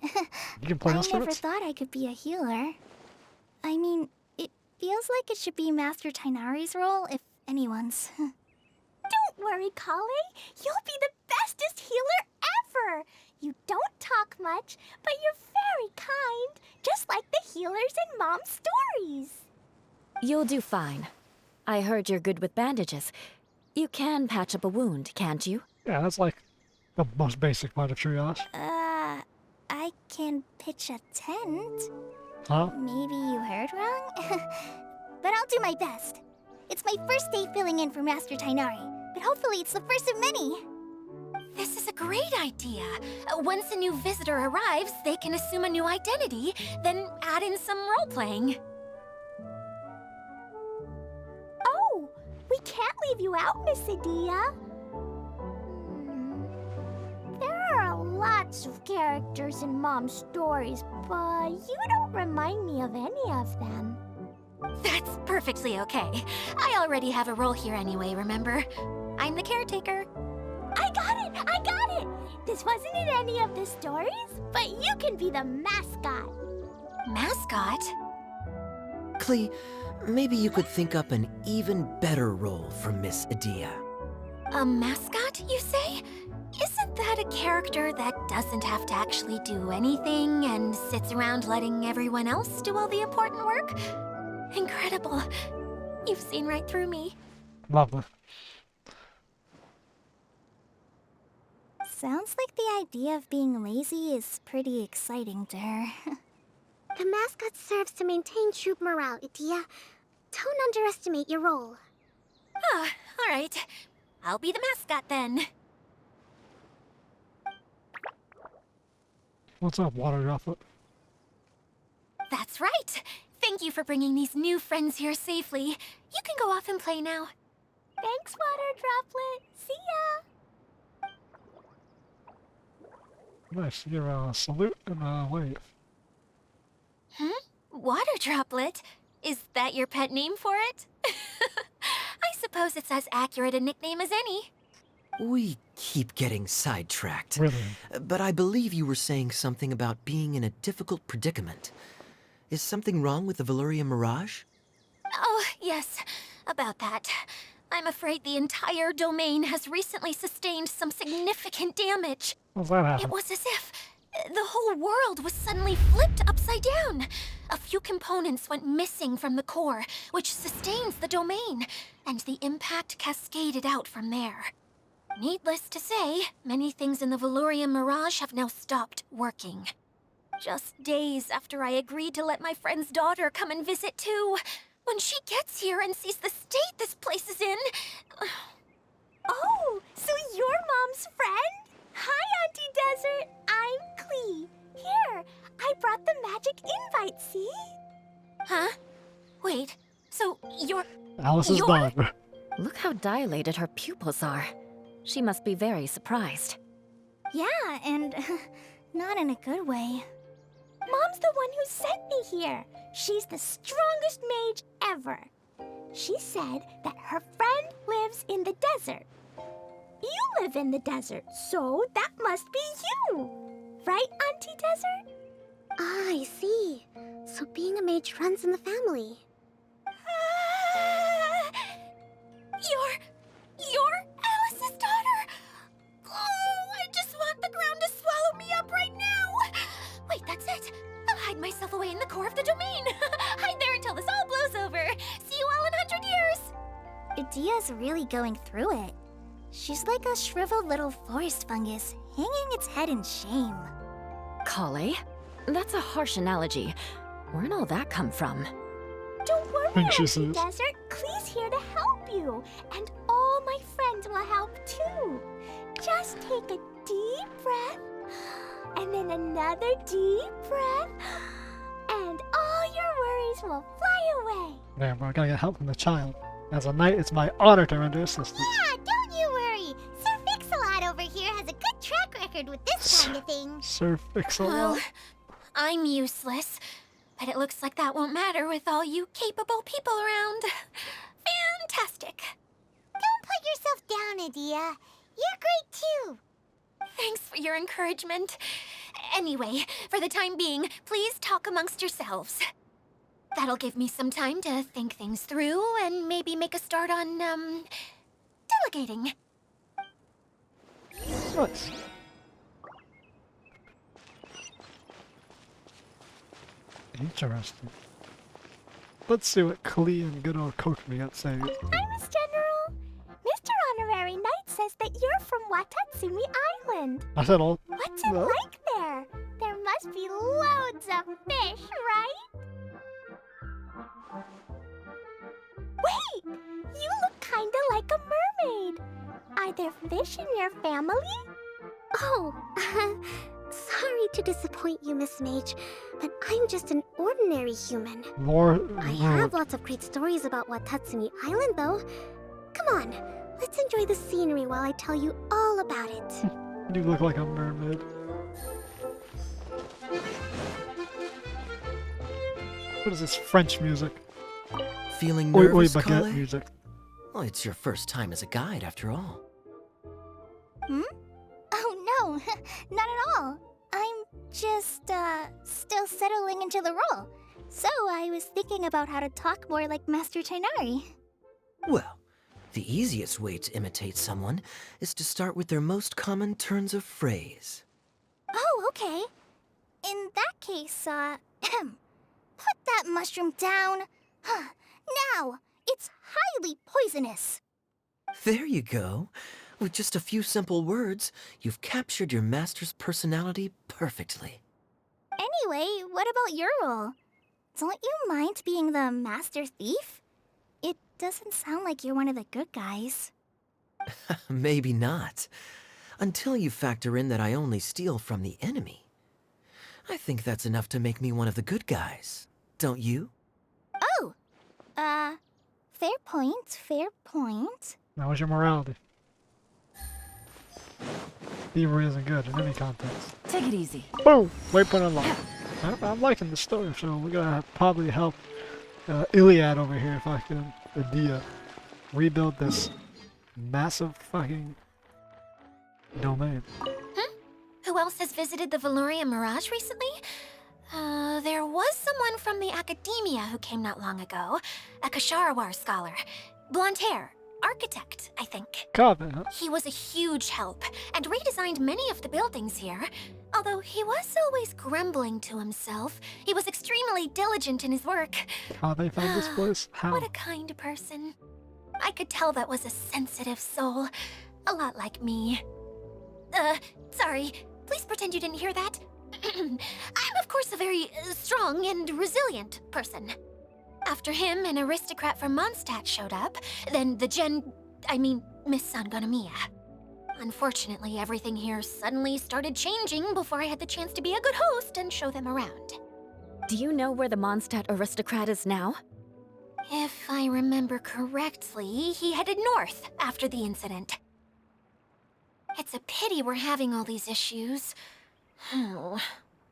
You can play I never instruments? thought I could be a healer. I mean, it feels like it should be Master Tainari's role, if anyone's. Don't worry, Kale. You'll be the bestest healer ever. You don't talk much, but you're very kind, just like the healers in Mom's stories. You'll do fine. I heard you're good with bandages. You can patch up a wound, can't you? Yeah, that's like the most basic part of triage. I can pitch a tent. Huh? Maybe you heard wrong? But I'll do my best. It's my first day filling in for Master Tainari, but hopefully it's the first of many. This is a great idea. Once a new visitor arrives, they can assume a new identity, then add in some role-playing. Oh, we can't leave you out, Miss Adia. There are lots of characters in Mom's stories, but you don't remind me of any of them. That's perfectly okay. I already have a role here anyway, remember? I'm the caretaker. I got it! I got it! This wasn't in any of the stories, but you can be the mascot. Mascot? Klee, maybe you could think up an even better role for Miss Adia. A mascot, you say? Isn't that a character that doesn't have to actually do anything and sits around letting everyone else do all the important work? Incredible. You've seen right through me. Lovely. Sounds like the idea of being lazy is pretty exciting to her. The mascot serves to maintain troop morale, Idia. Don't underestimate your role. Ah, all right. I'll be the mascot then. What's up, water droplet? That's right. Thank you for bringing these new friends here safely. You can go off and play now. Thanks, Water Droplet. See ya. Nice. You're salute and wave. Water Droplet? Is that your pet name for it? I suppose it's as accurate a nickname as any. We keep getting sidetracked. Really? But I believe you were saying something about being in a difficult predicament. Is something wrong with the Valyria Mirage? Oh, yes, about that. I'm afraid the entire domain has recently sustained some significant damage. How's that It happen? was as if the whole world was suddenly flipped upside down. A few components went missing from the core, which sustains the domain, and the impact cascaded out from there. Needless to say, many things in the Valyria Mirage have now stopped working. Just days after I agreed to let my friend's daughter come and visit too. When she gets here and sees the state this place is in... Oh, so you're Mom's friend? Hi, Auntie Desert. I'm Klee. Here, I brought the magic invite, see? Huh? Wait, so you're... Alice is You're- done. Look how dilated her pupils are. She must be very surprised. Yeah, and not in a good way. Mom's the one who sent me here. She's the strongest mage ever. She said that her friend lives in the desert. You live in the desert, so that must be you. Right, Auntie Desert? Ah, I see. So being a mage runs in the family. You're Alice's daughter! Oh, I just want the ground to swallow me up right now! Wait, that's it! I'll hide myself away in the core of the domain! Hide there until this all blows over! See you all in 100 years! Idia's really going through it. She's like a shriveled little forest fungus, hanging its head in shame. Kale? That's a harsh analogy. Where'd all that come from? Don't worry, Think she Auntie says. Desert. Klee's here to help you. And all my friends will help too. Just take a deep breath. And then another deep breath. And all your worries will fly away. Damn, we're gonna get help from the child. As a knight, it's my honor to render assistance. Yeah, don't you worry. Sir Fix-a-Lot over here has a good track record with this kind of thing. Sir Fix-a-Lot. Well, I'm useless. But it looks like that won't matter with all you capable people around. Fantastic. Don't put yourself down, Idia. You're great too. Thanks for your encouragement. Anyway, for the time being, please talk amongst yourselves. That'll give me some time to think things through and maybe make a start on, delegating. Nice. Interesting. Let's see what Klee and good old Kokomi got to say. Hi, Miss General. Mr. Honorary Knight says that you're from Watatsumi Island. I said all. What's it No. like there? There must be loads of fish, right? Wait! You look kinda like a mermaid. Are there fish in your family? Oh, sorry to disappoint you, Miss Mage, but I'm just an ordinary human. Lord. I have lots of great stories about Watatsumi Island, though. Come on, let's enjoy the scenery while I tell you all about it. You look like a mermaid. What is this French music? Feeling Oi oi nervous, baguette Kale? music. Well, it's your first time as a guide, after all. Oh no, not at all. I'm just, still settling into the role. So I was thinking about how to talk more like Master Tainari. Well, the easiest way to imitate someone is to start with their most common turns of phrase. Oh, okay. In that case, put that mushroom down. Now, it's highly poisonous. There you go. With just a few simple words, you've captured your master's personality perfectly. Anyway, what about your role? Don't you mind being the master thief? It doesn't sound like you're one of the good guys. Maybe not. Until you factor in that I only steal from the enemy. I think that's enough to make me one of the good guys. Don't you? Oh! Fair point, fair point. That was your morality. Thievery isn't good in any context. Take it easy. Boom! Waypoint unlocked. I'm liking the story, so we're gonna probably help Iliad over here if I can, Adia, rebuild this massive fucking domain. Who else has visited the Valoria Mirage recently? There was someone from the academia who came not long ago. A Kasharawar scholar. Blonde hair. Architect, I think. Coven, huh? He was a huge help, and redesigned many of the buildings here. Although he was always grumbling to himself, he was extremely diligent in his work. How they found this place? How? What a kind person. I could tell that was a sensitive soul. A lot like me. Sorry. Please pretend you didn't hear that. I'm of course a very strong and resilient person. After him, an aristocrat from Mondstadt showed up, then Miss Sangonomiya. Unfortunately, everything here suddenly started changing before I had the chance to be a good host and show them around. Do you know where the Mondstadt aristocrat is now? If I remember correctly, he headed north after the incident. It's a pity we're having all these issues.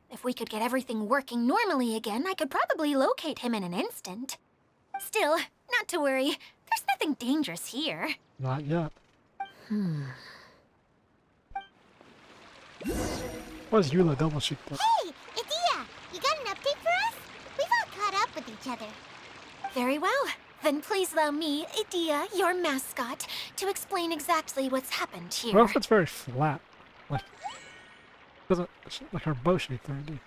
If we could get everything working normally again, I could probably locate him in an instant. Still, not to worry. There's nothing dangerous here. Not yet. Why's Eula double shoot that? Hey, Idia! You got an update for us? We've all caught up with each other. Very well. Then please allow me, Idia, your mascot, to explain exactly what's happened here. What if it's very flat? Like, doesn't like her bow should be 3D.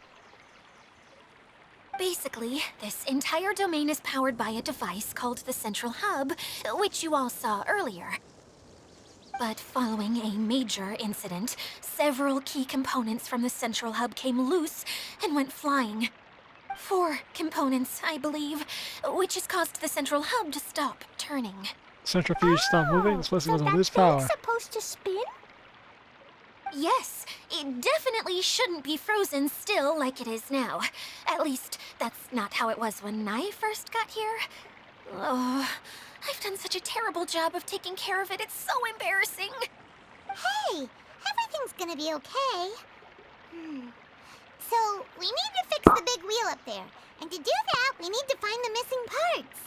Basically, this entire domain is powered by a device called the Central Hub, which you all saw earlier. But following a major incident, several key components from the Central Hub came loose and went flying. 4 components, I believe, which has caused the Central Hub to stop turning. Centrifuge stopped moving, this place so doesn't that lose thing's power. supposed to spin? Yes, it definitely shouldn't be frozen still like it is now. At least, that's not how it was when I first got here. Oh, I've done such a terrible job of taking care of it, it's so embarrassing. Hey, everything's gonna be okay. So, we need to fix the big wheel up there. And to do that, we need to find the missing parts.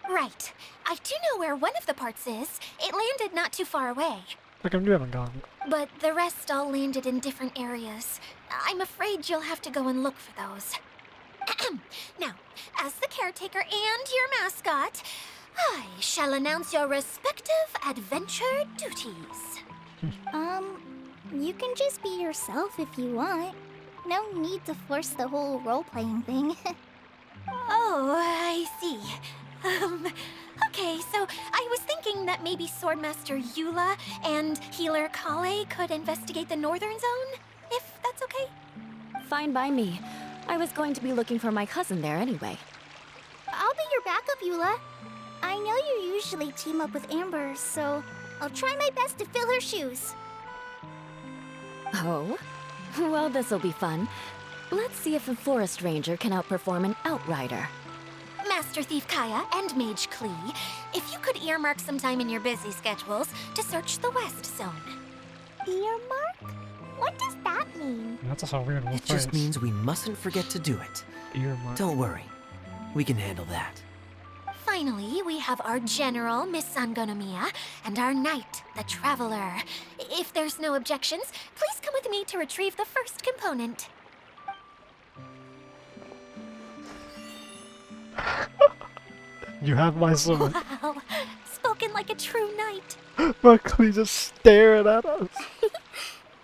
Right. I do know where one of the parts is. It landed not too far away. How come you haven't gone? But the rest all landed in different areas. I'm afraid you'll have to go and look for those. Now, as the caretaker and your mascot, I shall announce your respective adventure duties. You can just be yourself if you want. No need to force the whole role-playing thing. Oh, I see. Okay, so I was thinking that maybe Swordmaster Eula and Healer Kale could investigate the northern zone, if that's okay? Fine by me. I was going to be looking for my cousin there anyway. I'll be your backup, Eula. I know you usually team up with Amber, so I'll try my best to fill her shoes. Oh? Well, this'll be fun. Let's see if a forest ranger can outperform an outrider. Master Thief Kaya and Mage Klee, if you could earmark some time in your busy schedules to search the West Zone. Earmark? What does that mean? That's also a weird one. It just means we mustn't forget to do it. Earmark. Don't worry. We can handle that. Finally, we have our General, Miss Sangonomiya, and our Knight, the Traveler. If there's no objections, please come with me to retrieve the first component. You have my sword. Wow, spoken like a true knight. Buckley just staring at us.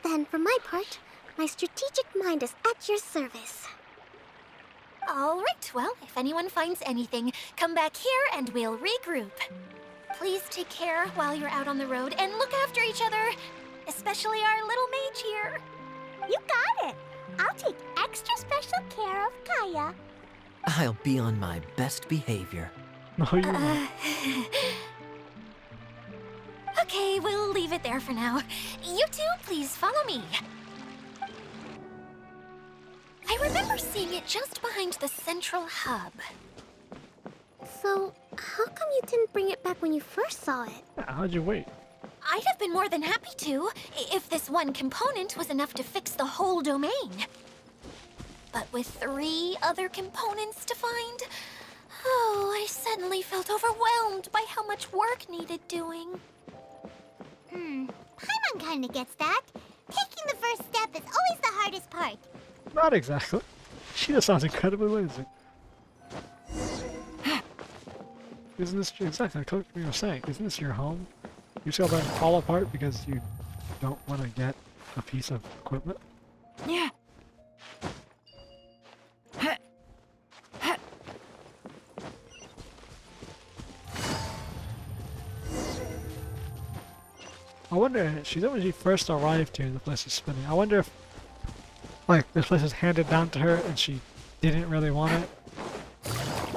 Then, for my part, my strategic mind is at your service. All right, well, if anyone finds anything, come back here and we'll regroup. Please take care while you're out on the road and look after each other, especially our little mage here. You got it. I'll take extra special care of Kaya. I'll be on my best behavior. No, you won't. Okay, we'll leave it there for now. You two, please follow me. I remember seeing it just behind the central hub. So, how come you didn't bring it back when you first saw it? How'd you wait? I'd have been more than happy to, if this one component was enough to fix the whole domain. But with 3 other components to find, oh, I suddenly felt overwhelmed by how much work needed doing. Paimon kinda gets that. Taking the first step is always the hardest part. Not exactly. She just sounds incredibly lazy. Isn't this exactly like you were saying? Isn't this your home? You see all that fall apart because you don't want to get a piece of equipment? Yeah. I wonder, she said when she first arrived here, the place is spinning. I wonder if, like, this place was handed down to her and she didn't really want it.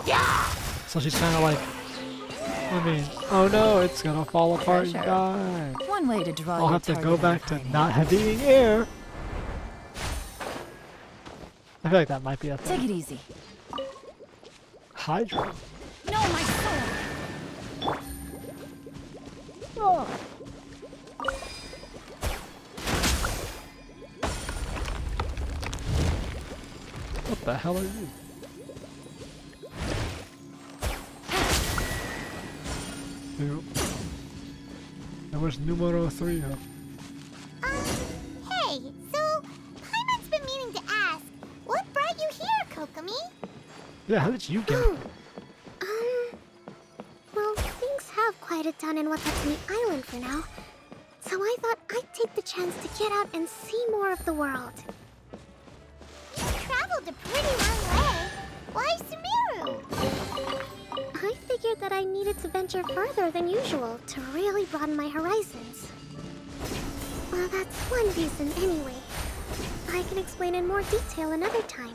Yeah! So she's kind of like, I mean, oh no, it's gonna fall apart and die. One way to draw. I'll have to go back to not having air. I feel like that might be a thing. Take it easy. Hydra. No, my sword. Oh. What the hell are you? Two. That was numero 3. Hey, so Paimon's been meaning to ask, what brought you here, Kokomi? Yeah, how did you get it? Well, things have quieted down in Watatani Island for now. So I thought I'd take the chance to get out and see more of the world. You traveled a pretty long way. Why Sumeru? I figured that I needed to venture further than usual to really broaden my horizons. Well, that's one reason anyway. I can explain in more detail another time.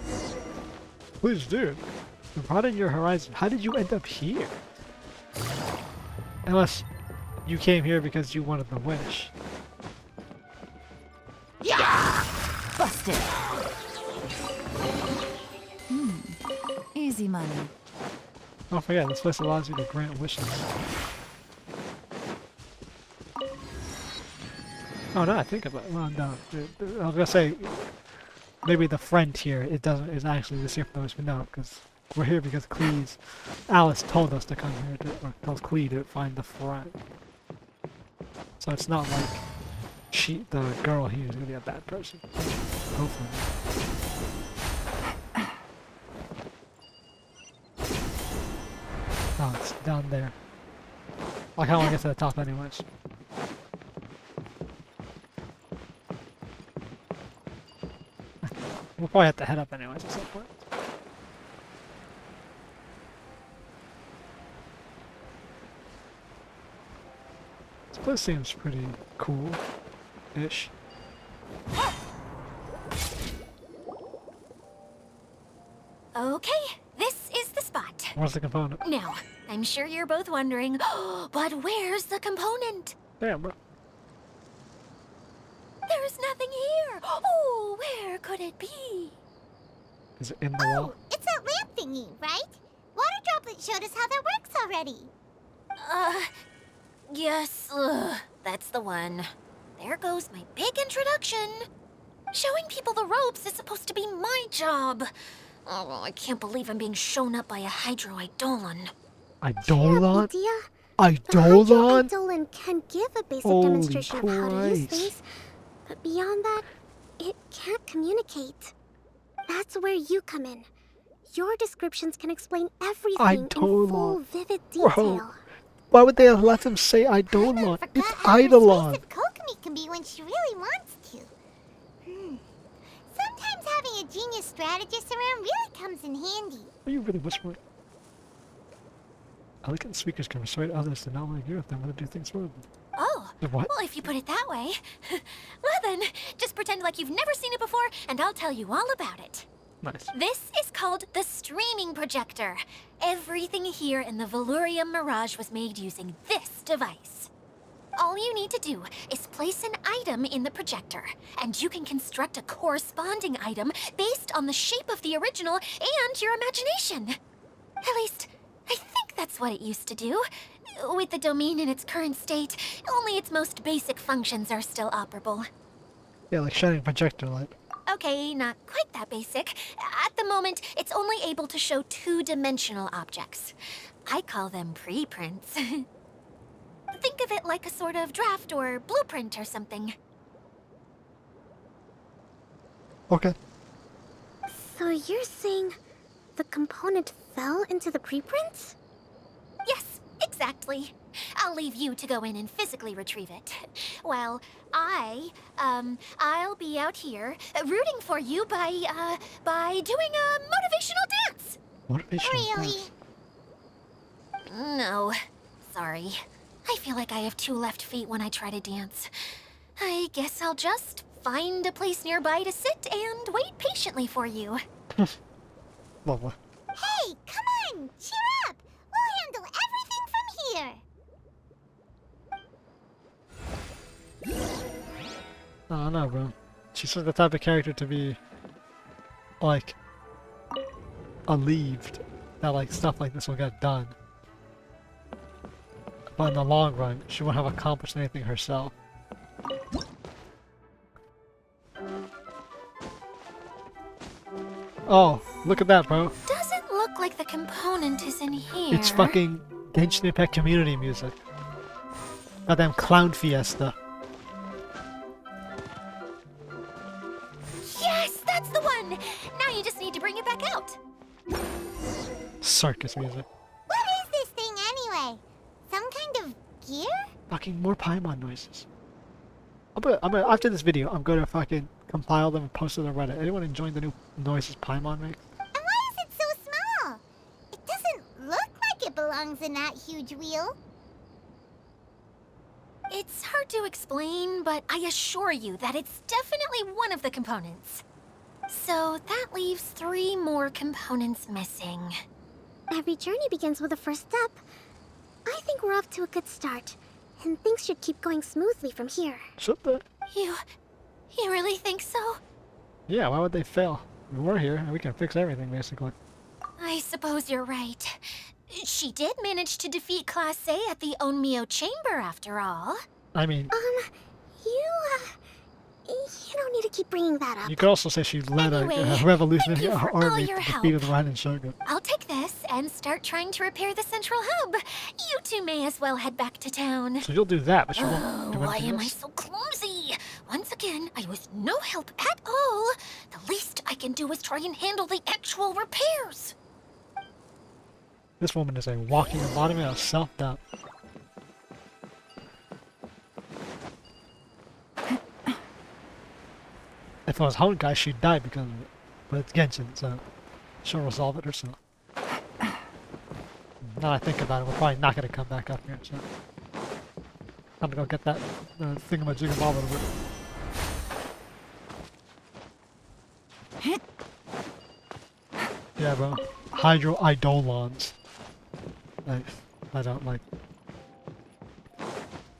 Please do. To broaden your horizon. How did you end up here? Unless you came here because you wanted the wish. Busted. Easy money. Don't forget, this place allows you to grant wishes. Oh no, I think about it. Well, no. I was gonna say, maybe the friend here, it doesn't, is actually the same for those, but no, because we're here because Klee's, Alice told us to come here, or tells Klee to find the friend. So it's not like the girl here is gonna be a bad person. Hopefully. Oh, it's down there. I kinda wanna get to the top anyways. We'll probably have to head up anyways at some point. This place seems pretty cool-ish. Okay, this is the spot. Where's the component? Now, I'm sure you're both wondering, but where's the component? Damn, bro. There's nothing here. Oh, where could it be? Is it in the wall? It's that lamp thingy, right? Water Droplet showed us how that works already. Yes, that's the one. There goes my big introduction. Showing people the ropes is supposed to be my job. Oh, I can't believe I'm being shown up by a Hydro Eidolon. Eidolon? Idea? Eidolon? Eidolon can give a basic Holy demonstration of how to use Christ. things, but beyond that, it can't communicate. That's where you come in. Your descriptions can explain everything in Eidolon. full, vivid Bro. detail. Why would they have let them say Eidolon? Forgot It's how Eidolon. persuasive Kokomi can be when she really wants to. Sometimes having a genius strategist around really comes in handy. Are you really whispering? Elegant speakers can persuade others to not only agree with them, but to do things for them. Oh, What? well, if you put it that way. Well then, just pretend like you've never seen it before, and I'll tell you all about it. Nice. This is called the streaming projector. Everything here in the Valurium Mirage was made using this device. All you need to do is place an item in the projector, and you can construct a corresponding item based on the shape of the original and your imagination. At least, I think that's what it used to do. With the domain in its current state, only its most basic functions are still operable. Yeah, like shining projector light. Okay, not quite that basic. At the moment, it's only able to show two-dimensional objects. I call them preprints. Think of it like a sort of draft or blueprint or something. Okay. So you're saying the component fell into the preprints? Yes, exactly. I'll leave you to go in and physically retrieve it. While I'll be out here rooting for you by doing a motivational dance. Motivational Really? dance. No, sorry. I feel like I have two left feet when I try to dance. I guess I'll just find a place nearby to sit and wait patiently for you. Lovely. Hey, come on! Cheer up! We'll handle everything from here! I don't know, bro. She's the type of character to be, like, relieved that, like, stuff like this will get done. But in the long run, she won't have accomplished anything herself. Oh, look at that, bro. Doesn't look like the component is in here. It's fucking Genshin Impact community music. Goddamn clown fiesta. Yes, that's the one! Now you just need to bring it back out. Circus music. What is this thing anyway? Some kind of gear? Fucking more Paimon noises. After this video, I'm gonna fucking compile them and post it on Reddit. Anyone enjoying the new noises Paimon makes? And why is it so small? It doesn't look like it belongs in that huge wheel. It's hard to explain, but I assure you that it's definitely one of the components. So that leaves 3 more components missing. Every journey begins with a first step. I think we're off to a good start, and things should keep going smoothly from here. Should they? You really think so? Yeah, why would they fail? We're here, and we can fix everything, basically. I suppose you're right. She did manage to defeat Class A at the Onmyo Chamber, after all. I mean, You don't need to keep bringing that up. you could also say she led Anyway, a revolutionary thank you for all army to your defeat help. the Raiden Shogun. I'll take this and start trying to repair the central hub. You two may as well head back to town. So you'll do that, but you won't Oh, do why anything am I else. so clumsy? Once again, I was no help at all. The least I can do is try and handle the actual repairs. This woman is a walking embodiment of self-doubt. If it was Honkai, she'd die because of it. But it's Genshin, so she'll resolve it herself. Now that I think about it, we're probably not going to come back up here, so... I'm gonna go get that thingamajigamabob over it. Yeah, bro. Hydro Eidolons. Like, I don't like...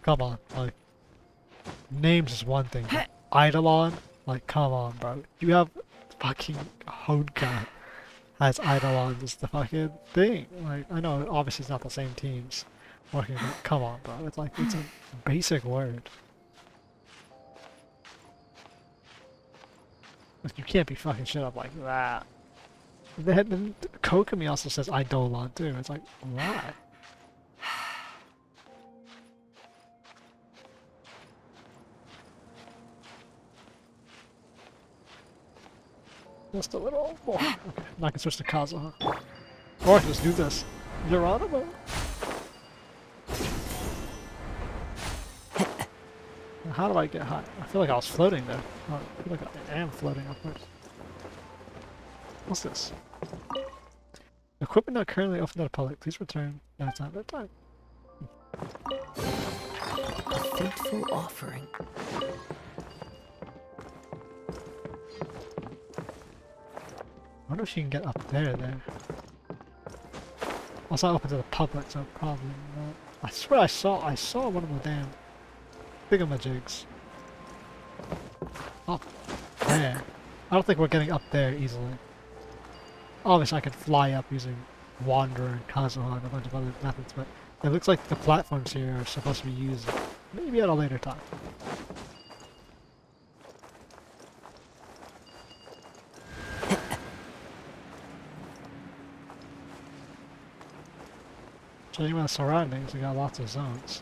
Come on, like... Names is one thing, but Eidolon? Like, come on, bro. You have fucking Honkai as Eidolons is the fucking thing. Like, I know, obviously it's not the same teams working, but come on, bro. It's like, it's a basic word. Like, you can't be fucking shit up like that. Then Kokomi also says Eidolon too. It's like, why? Just a little more. Okay, now I can switch to Kazuha. Or I can just do this. Geronimo. How do I get high? I feel like I was floating there. Oh, I feel like I am floating upwards. What's this? Equipment not currently open to the public. Please return. No, it's not that time. A fateful offering. I wonder if you can get up there. Well, it's not open to the public, so probably not. I swear I saw one of the damn thingamajigs. Up there. I don't think we're getting up there easily. Obviously, I could fly up using Wanderer and Kazuha and a bunch of other methods, but it looks like the platforms here are supposed to be used maybe at a later time. So even the surroundings, we got lots of zones.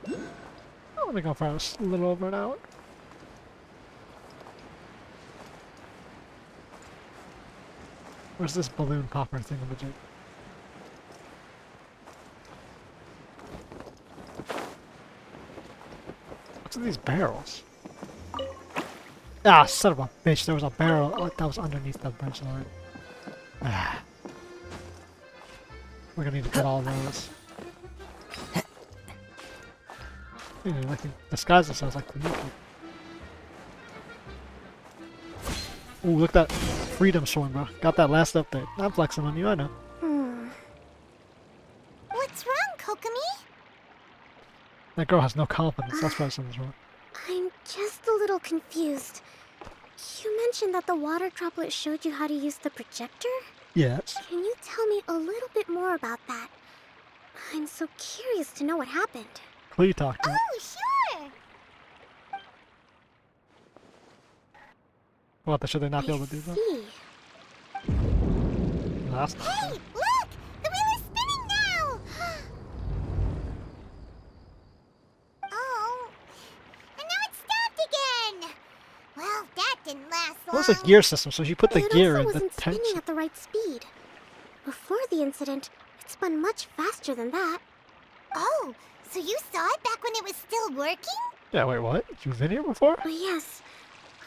I'm gonna go for a little over an hour. Where's this balloon popper thingamajig? What's in these barrels? Ah, son of a bitch, there was a barrel that was underneath that bench line. Ah. We're gonna need to get all those. I can disguise ourselves like the Nuki. Ooh, look at that freedom sword, bro. Got that last update. I'm flexing on you, I know. What's wrong, Kokomi? That girl has no confidence. That's why something's wrong. I'm just a little confused. You mentioned that the water droplet showed you how to use the projector? Yes. Can you tell me a little bit more about that? I'm so curious to know what happened. Klee talked to me. Oh, sure. What, should they not be able to do that? See. No, that's not Hey, good. look! The wheel is spinning now! Oh. And now it's stopped again! Well, that didn't last long. Well, it's a gear system, so if you put the It gear also in, the wasn't spinning tension. at the right speed. Before the incident, it spun much faster than that. Oh, so you saw it back when it was still working? Yeah, wait, what? You've been here before? Oh, yes.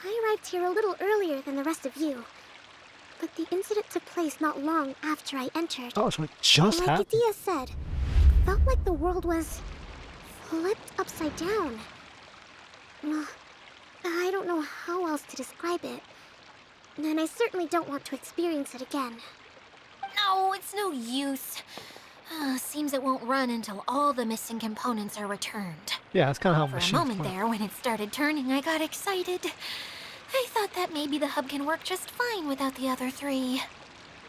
I arrived here a little earlier than the rest of you. But the incident took place not long after I entered. Oh, so it just Like happened? Adia said, it felt like the world was flipped upside down. Well, I don't know how else to describe it. And I certainly don't want to experience it again. No, it's no use. Seems it won't run until all the missing components are returned. Yeah, that's kind of how For a machines moment work. there, when it started turning, I got excited. I thought that maybe the hub can work just fine without the other three.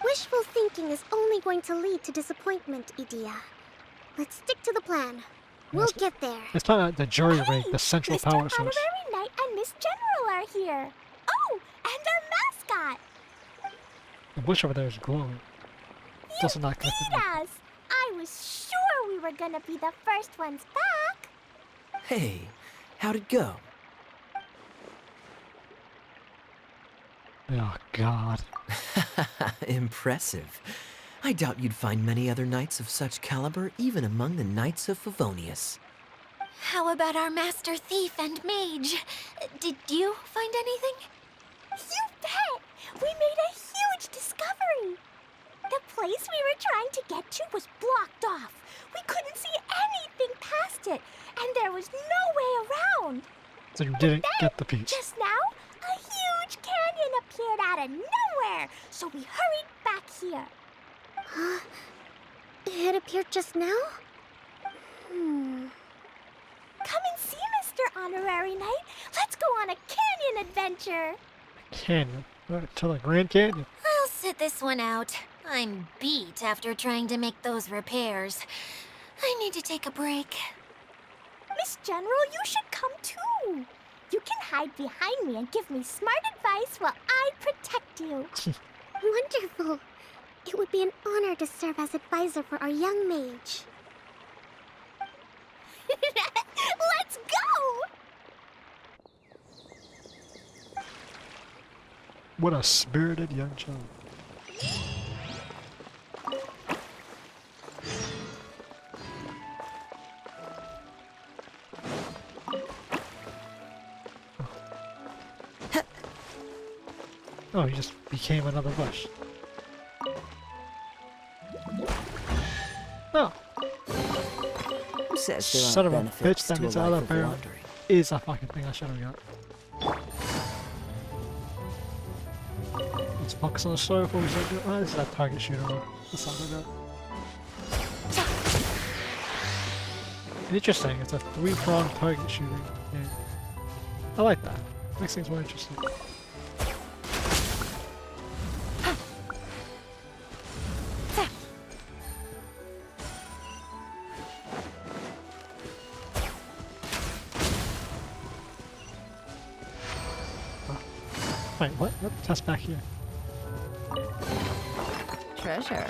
Wishful thinking is only going to lead to disappointment, Idia. Let's stick to the plan. We'll Yes. get there. It's talking about the jury rig, the central Mr. power source. Honorary Knight and Miss General are here. Oh, and our mascot. The bush over there is glowing. It's also not connected. Beat us. I was sure we were gonna be the first ones back. Hey, how'd it go? Oh, God. Impressive. I doubt you'd find many other knights of such caliber even among the Knights of Favonius. How about our master thief and mage? Did you find anything? You bet. We made a huge discovery. The place we were trying to get to was blocked off. We couldn't see anything past it, and there was no way around. So you didn't get the piece. Just now, a huge canyon appeared out of nowhere, so we hurried back here. Huh? It appeared just now? Come and see, Mr. Honorary Knight. Let's go on a canyon adventure. Canyon. To the Grand Canyon. I'll sit this one out. I'm beat after trying to make those repairs. I need to take a break. Miss General, you should come too. You can hide behind me and give me smart advice while I protect you. Wonderful. It would be an honor to serve as advisor for our young mage. Let's go! What a spirited young child. Oh, he just became another bush. Oh, Who says there son of aren't a benefits bitch, that to a means life other of barrel wandering? is a fucking thing I should have got. Let's focus on the story before we start doing. Oh, this is that target shooter one. That's not good. Interesting. It's a 3-pronged target shooting. Yeah. I like that. Makes things more interesting. Wait, what? What? Test back here. Treasure.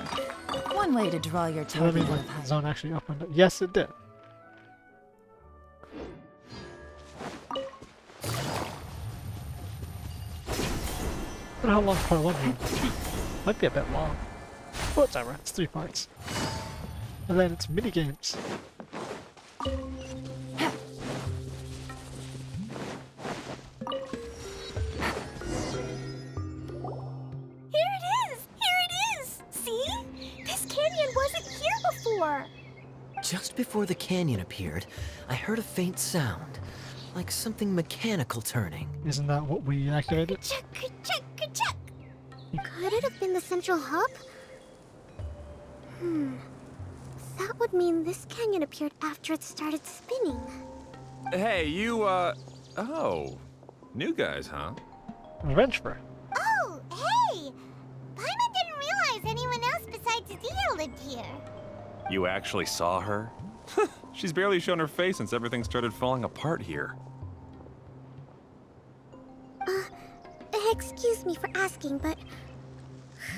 One way to draw your Does that mean target. like the zone actually opened up? Yes, it did. I wonder how long part 1 is. Might be a bit long. Whatever, it's 3 parts. And then it's mini games. Here it is! Here it is! See? This canyon wasn't here before! Just before the canyon appeared, I heard a faint sound, like something mechanical turning. Isn't that what we activated? Check, check, check! Could it have been the central hub? That would mean this canyon appeared after it started spinning. Hey, you, oh. New guys, huh? Adventurer. Oh, hey! Paimon didn't realize anyone else besides Adia lived here. You actually saw her? She's barely shown her face since everything started falling apart here. Excuse me for asking, but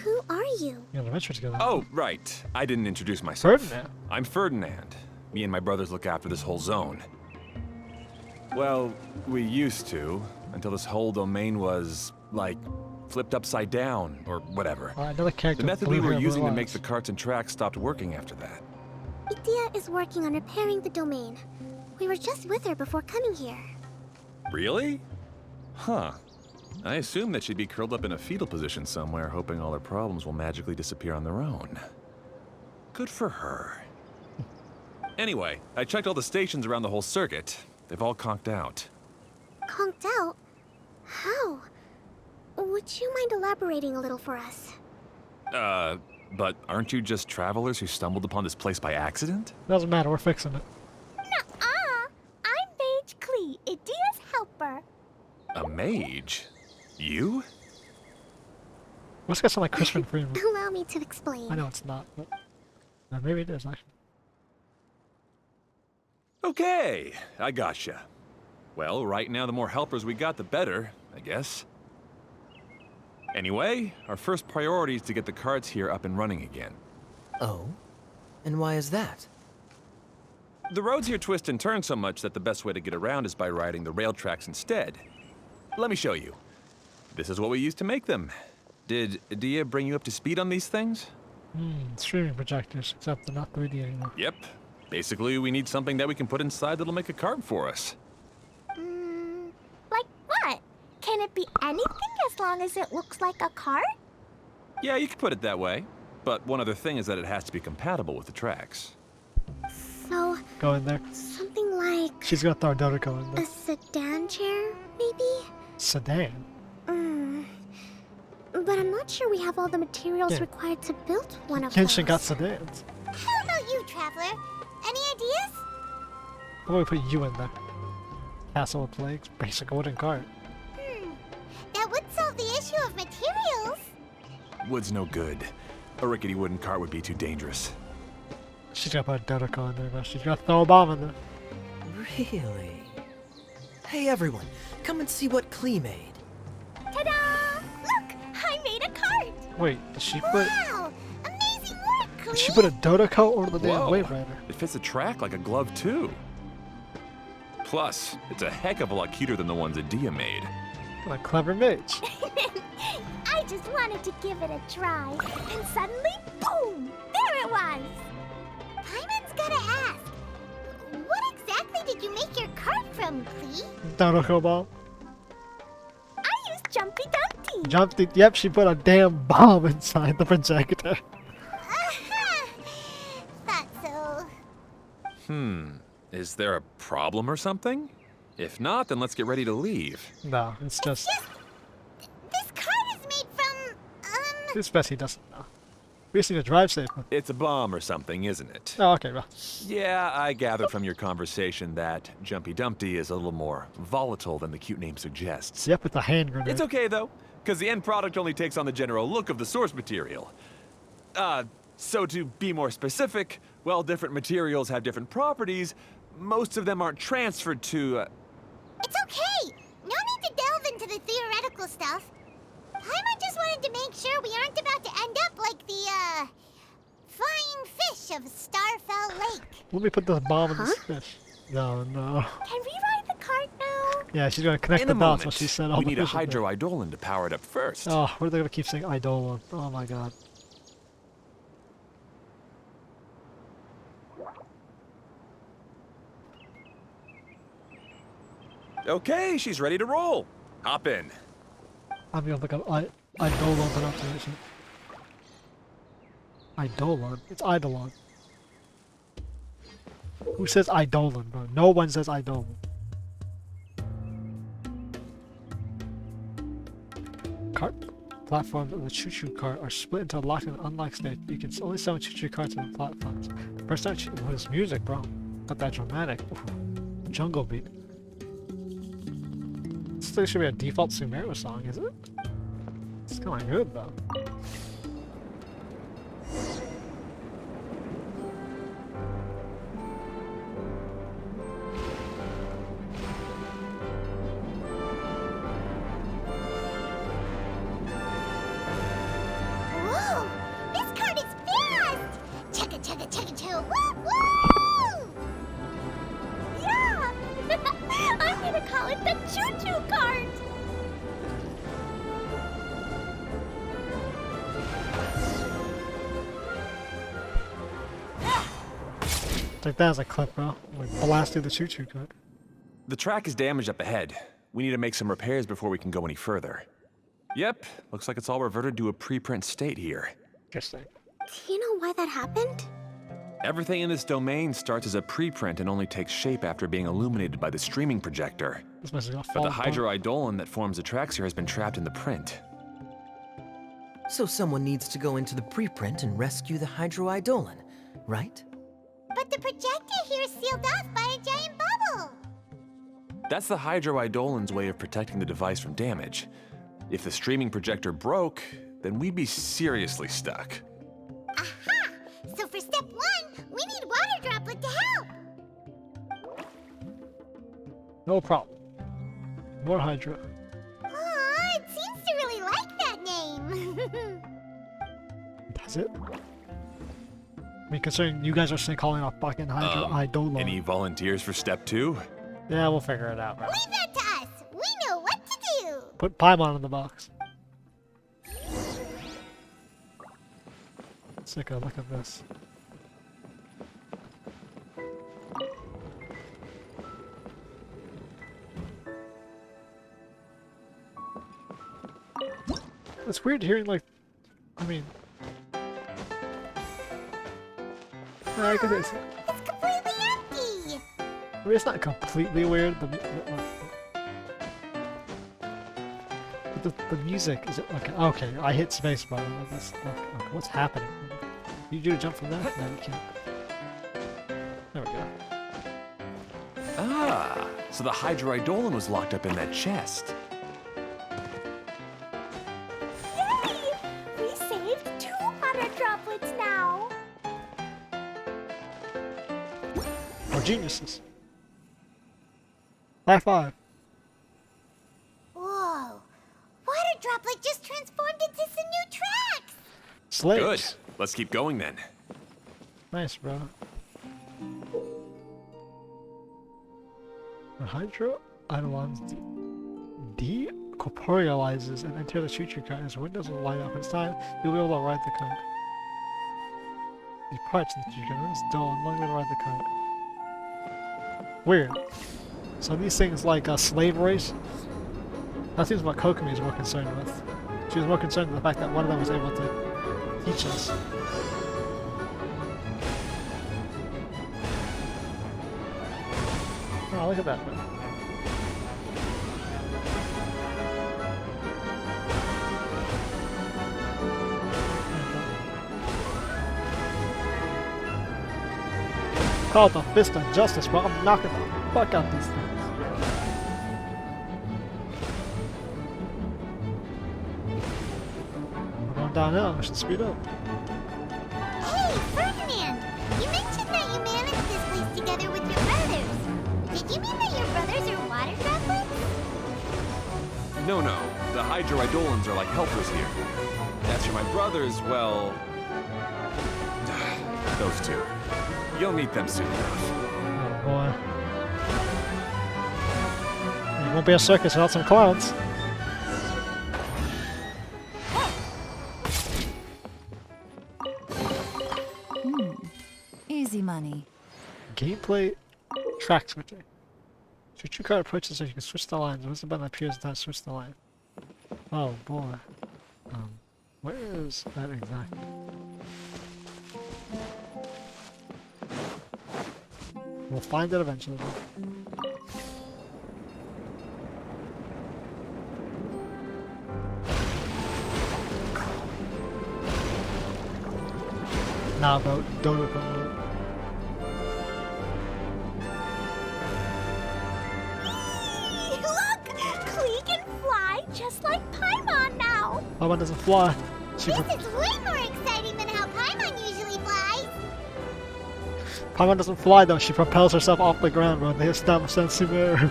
who are you? You're an adventurer together. Oh, right. I didn't introduce myself. Ferdinand. I'm Ferdinand. Me and my brothers look after this whole zone. Well, we used to, until this whole domain was, like, flipped upside down, or whatever. Another character. The method with we blue were hair, using blue to make eyes. the carts and tracks stopped working after that. Adia is working on repairing the domain. We were just with her before coming here. Really? Huh. I assumed that she'd be curled up in a fetal position somewhere, hoping all her problems will magically disappear on their own. Good for her. Anyway, I checked all the stations around the whole circuit. They've all conked out. Conked out? How? Would you mind elaborating a little for us? But aren't you just travelers who stumbled upon this place by accident? Doesn't matter, we're fixing it. Nuh-uh! I'm Mage Klee, Adia's helper. A mage? You? What's got sound like Crispin Freeman? Allow me to explain. I know it's not, but maybe it is actually. Okay, I gotcha. Well, right now the more helpers we got, the better, I guess. Anyway, our first priority is to get the carts here up and running again. Oh? And why is that? The roads here twist and turn so much that the best way to get around is by riding the rail tracks instead. Let me show you. This is what we used to make them. Did Adia bring you up to speed on these things? Streaming projectors, except they're not 3D anymore. Yep. Basically, we need something that we can put inside that'll make a cart for us. Like what? Can it be anything as long as it looks like a cart? Yeah, you could put it that way. But one other thing is that it has to be compatible with the tracks. So, Go in there. something like She's gonna throw Dotoko in a there. sedan chair, maybe? Sedan. But I'm not sure we have all the materials Yeah. required to build one of Genshin those. got sedans. How about you, Traveler? Any ideas? How about we put you in there? Castle of Plagues, basic wooden cart. That would solve the issue of materials. Wood's no good. A rickety wooden cart would be too dangerous. She's gonna put Dotoko in there, but she's gonna throw a bomb in there. Really? Hey everyone, come and see what Klee made. Ta-da! Look! I made a cart! Wait, did she put Wow! Amazing work, did she Klee! put a Dotoko over the damn Whoa. Wave Rider? It fits the track like a glove, too. Plus, it's a heck of a lot cuter than the ones Adia made. What a clever mage. I just wanted to give it a try, and suddenly, boom! There it was! Paimon's gotta ask. What exactly did you make your cart from, Klee? Dotoko bomb. I used Jumpy Dumpty! Jumped it. Yep, she put a damn bomb inside the projector. Thought so. Is there a problem or something? If not, then let's get ready to leave. No, it's just This cart is made from, it's best he doesn't know. We just need to drive safe. It's a bomb or something, isn't it? Oh, okay, well. Yeah, I gathered from your conversation that Jumpy Dumpty is a little more volatile than the cute name suggests. Yep, with the hand grenade. It's okay, though, because the end product only takes on the general look of the source material. So to be more specific, while different materials have different properties, most of them aren't transferred to, It's okay. No need to delve into the theoretical stuff. Paimon just wanted to make sure we aren't about to end up like the, flying fish of Starfell Lake. Let me put this bomb in this fish. No, no. Can we ride the cart now? Yeah, she's gonna connect in the a dots moment. while she said all We the need a fish are there. hydroidolin to power it up first. Oh, what are they gonna keep saying Eidolon? Oh my god. Okay, she's ready to roll. Hop in. I'm gonna look up Eidolon pronunciation. Eidolon? It's Eidolon. Who says Eidolon, bro? No one says Eidolon. Cart platforms of the choo-choo cart are split into locked and unlocked states. You can only summon choo-choo carts on the platforms. First time, what is music, bro? Not that dramatic. Ooh. Jungle beat. This thing should be a default Sumeru song, is it? It's kind of good though. Whoa! This cart is fast! Chugga chugga chugga chugga woo woo! Yeah! I'm gonna call it the choo-choo cart! Take that as a clip, bro. Like blast through the choo-choo cart. The track is damaged up ahead. We need to make some repairs before we can go any further. Yep, looks like it's all reverted to a preprint state here. Interesting. Do you know why that happened? Everything in this domain starts as a preprint and only takes shape after being illuminated by the streaming projector. This must have But the fallen apart. hydroidolin that forms the tracks here has been trapped in the print. So someone needs to go into the preprint and rescue the hydroidolin, right? But the projector here is sealed off by a giant bubble. That's the hydroidolin's way of protecting the device from damage. If the streaming projector broke, then we'd be seriously stuck. Aha! So for step 1, we need water droplet to help. No problem. More Hydra. Aw, it seems to really like that name. Does it? I mean, considering you guys are saying calling off fucking Hydra Eidolon. Any volunteers for step 2? Yeah, we'll figure it out, bro. Leave that to us. We know what to do. Put Paimon in the box. Let's take a look at this. It's weird hearing like, I mean, I guess it's, It's completely empty. I mean, it's not completely weird. The music is it okay? Okay, I hit spacebar. Okay, what's happening? You do a jump from that? No, you can't. There we go. Ah, so the hydroidolin was locked up in that chest. Yay! We saved 2 water droplets now! We're geniuses. High five. Whoa. Water droplet just transformed into some new tracks. Slaves. Good. Let's keep going then. Nice, bro. The Hydro Eidolon decorporealizes and enter the choo-choo cart. His windows will light up. It's time you'll be able to ride the cart. These parts in the choo-choo cart. It's dull and long way to ride the cart. Weird. So these things like slave race. That seems what Kokomi is more concerned with. She was more concerned with the fact that one of them was able to teach us. Oh, look at that. Call it the fist of justice, bro. I'm knocking the fuck out these things. We're going downhill. We should speed up. Hey, Ferdinand! You mentioned that you managed this place together with your brothers. Did you mean that your brothers are water droplets? No, no. The hydroidolans are like helpers here. As for my brothers, well... those two. You'll meet them soon enough. Oh boy. It won't be a circus without some clowns. Easy money. Gameplay track switching. Switch your card approaches so you can switch the lines. What's the button that appears to switch the line? Oh boy. Where is that exactly? We'll find it eventually. Now about Dodo Promo. Look! Klee can fly just like Paimon now! Paimon doesn't fly. She This is way more exciting than how Paimon usually flies. Paimon doesn't fly though, she propels herself off the ground, bro. They established that super.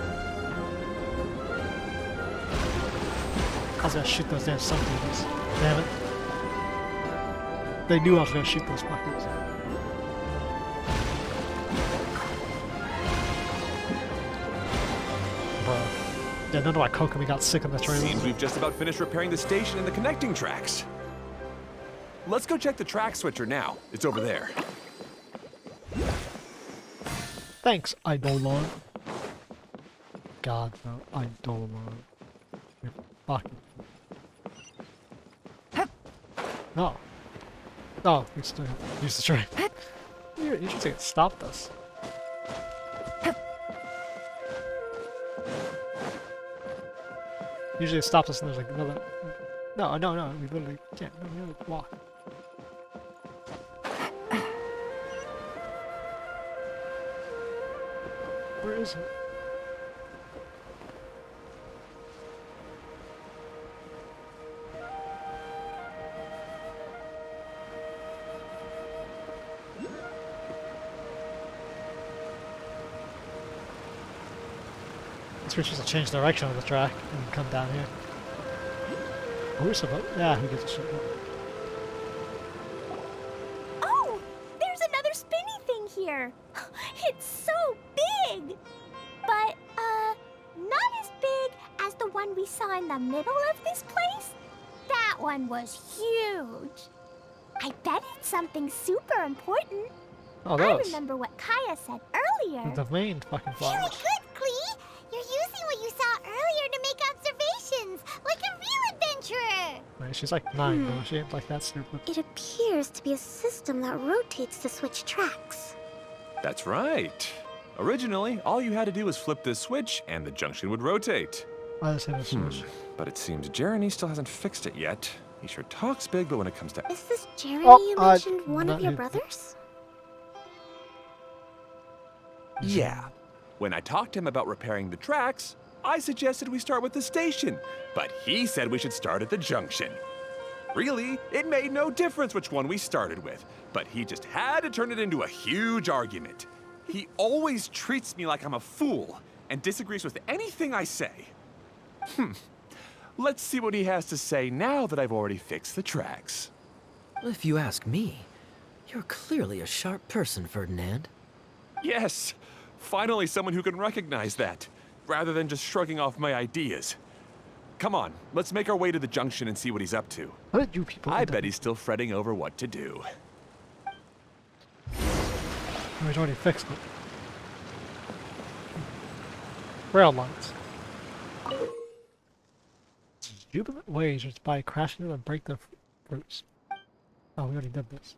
I was gonna shoot those damn sun demons. Damn it. They knew I was gonna shoot those fuckers. Bro. Yeah, no wonder why Kokomi got sick on the trailer. Seems we've just about finished repairing the station and the connecting tracks. Let's go check the track switcher now. It's over there. Thanks, Eidolon. God, no, Eidolon. You're fucking. No. No, we still use the train. You should say it stopped us. Usually it stops us and there's like another. No, we literally can't. No, we literally walk. Where is it? We're supposed to change direction of the track and come down here. Oh, we're supposed. Yeah, who gives a shit? Oh! There's another spinny thing here! It's so big! But, not as big as the one we saw in the middle of this place. That one was huge. I bet it's something super important. Oh, I those. remember what Kaya said earlier. The main fucking Very flowers. good, Klee. You're using what you saw earlier to make observations, like a real adventurer. Right, she's like 9, though. She ain't like that stupid. It appears to be a system that rotates to switch tracks. That's right. Originally, all you had to do was flip this switch and the junction would rotate. I just hit a switch. But it seems Jeremy still hasn't fixed it yet. He sure talks big, but when it comes to... Is this Jeremy Oh, you mentioned, one not of your you. brothers? Yeah. When I talked to him about repairing the tracks, I suggested we start with the station, but he said we should start at the junction. Really, it made no difference which one we started with, but he just had to turn it into a huge argument. He always treats me like I'm a fool and disagrees with anything I say. Let's see what he has to say now that I've already fixed the tracks. If you ask me, you're clearly a sharp person, Ferdinand. Yes, finally someone who can recognize that, rather than just shrugging off my ideas. Come on, let's make our way to the junction and see what he's up to. How did you people? I bet he's still fretting over what to do. He's already fixed it. Rail lines. Jubilant waves which by crashing them and break their fruits. Oh, we already did this.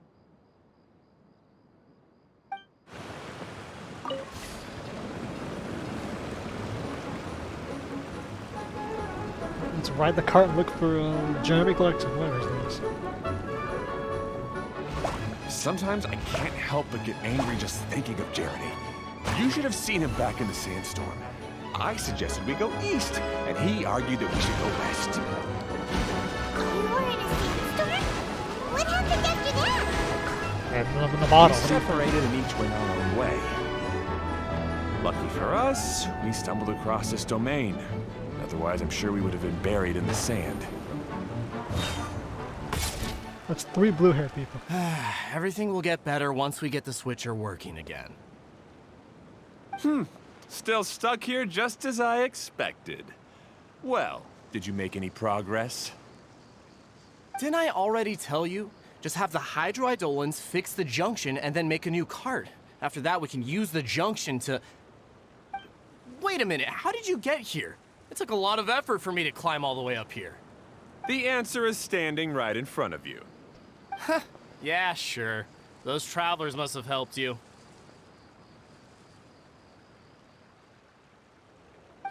Let's ride the cart and look for Jeremy Collection, whatever his name is. Sometimes I can't help but get angry just thinking of Jeremy. You should have seen him back in the sandstorm. I suggested we go east, and he argued that we should go west. You were in a sandstorm? What happened after that? And I'm in the We bottle. separated and each went our own way. Lucky for us, we stumbled across this domain. Otherwise, I'm sure we would have been buried in the sand. That's 3 blue-haired people. Everything will get better once we get the switcher working again. Still stuck here just as I expected. Well, did you make any progress? Didn't I already tell you? Just have the hydroidolins fix the junction and then make a new cart. After that, we can use the junction to... Wait a minute, how did you get here? It took a lot of effort for me to climb all the way up here. The answer is standing right in front of you. Yeah, sure. Those travelers must have helped you.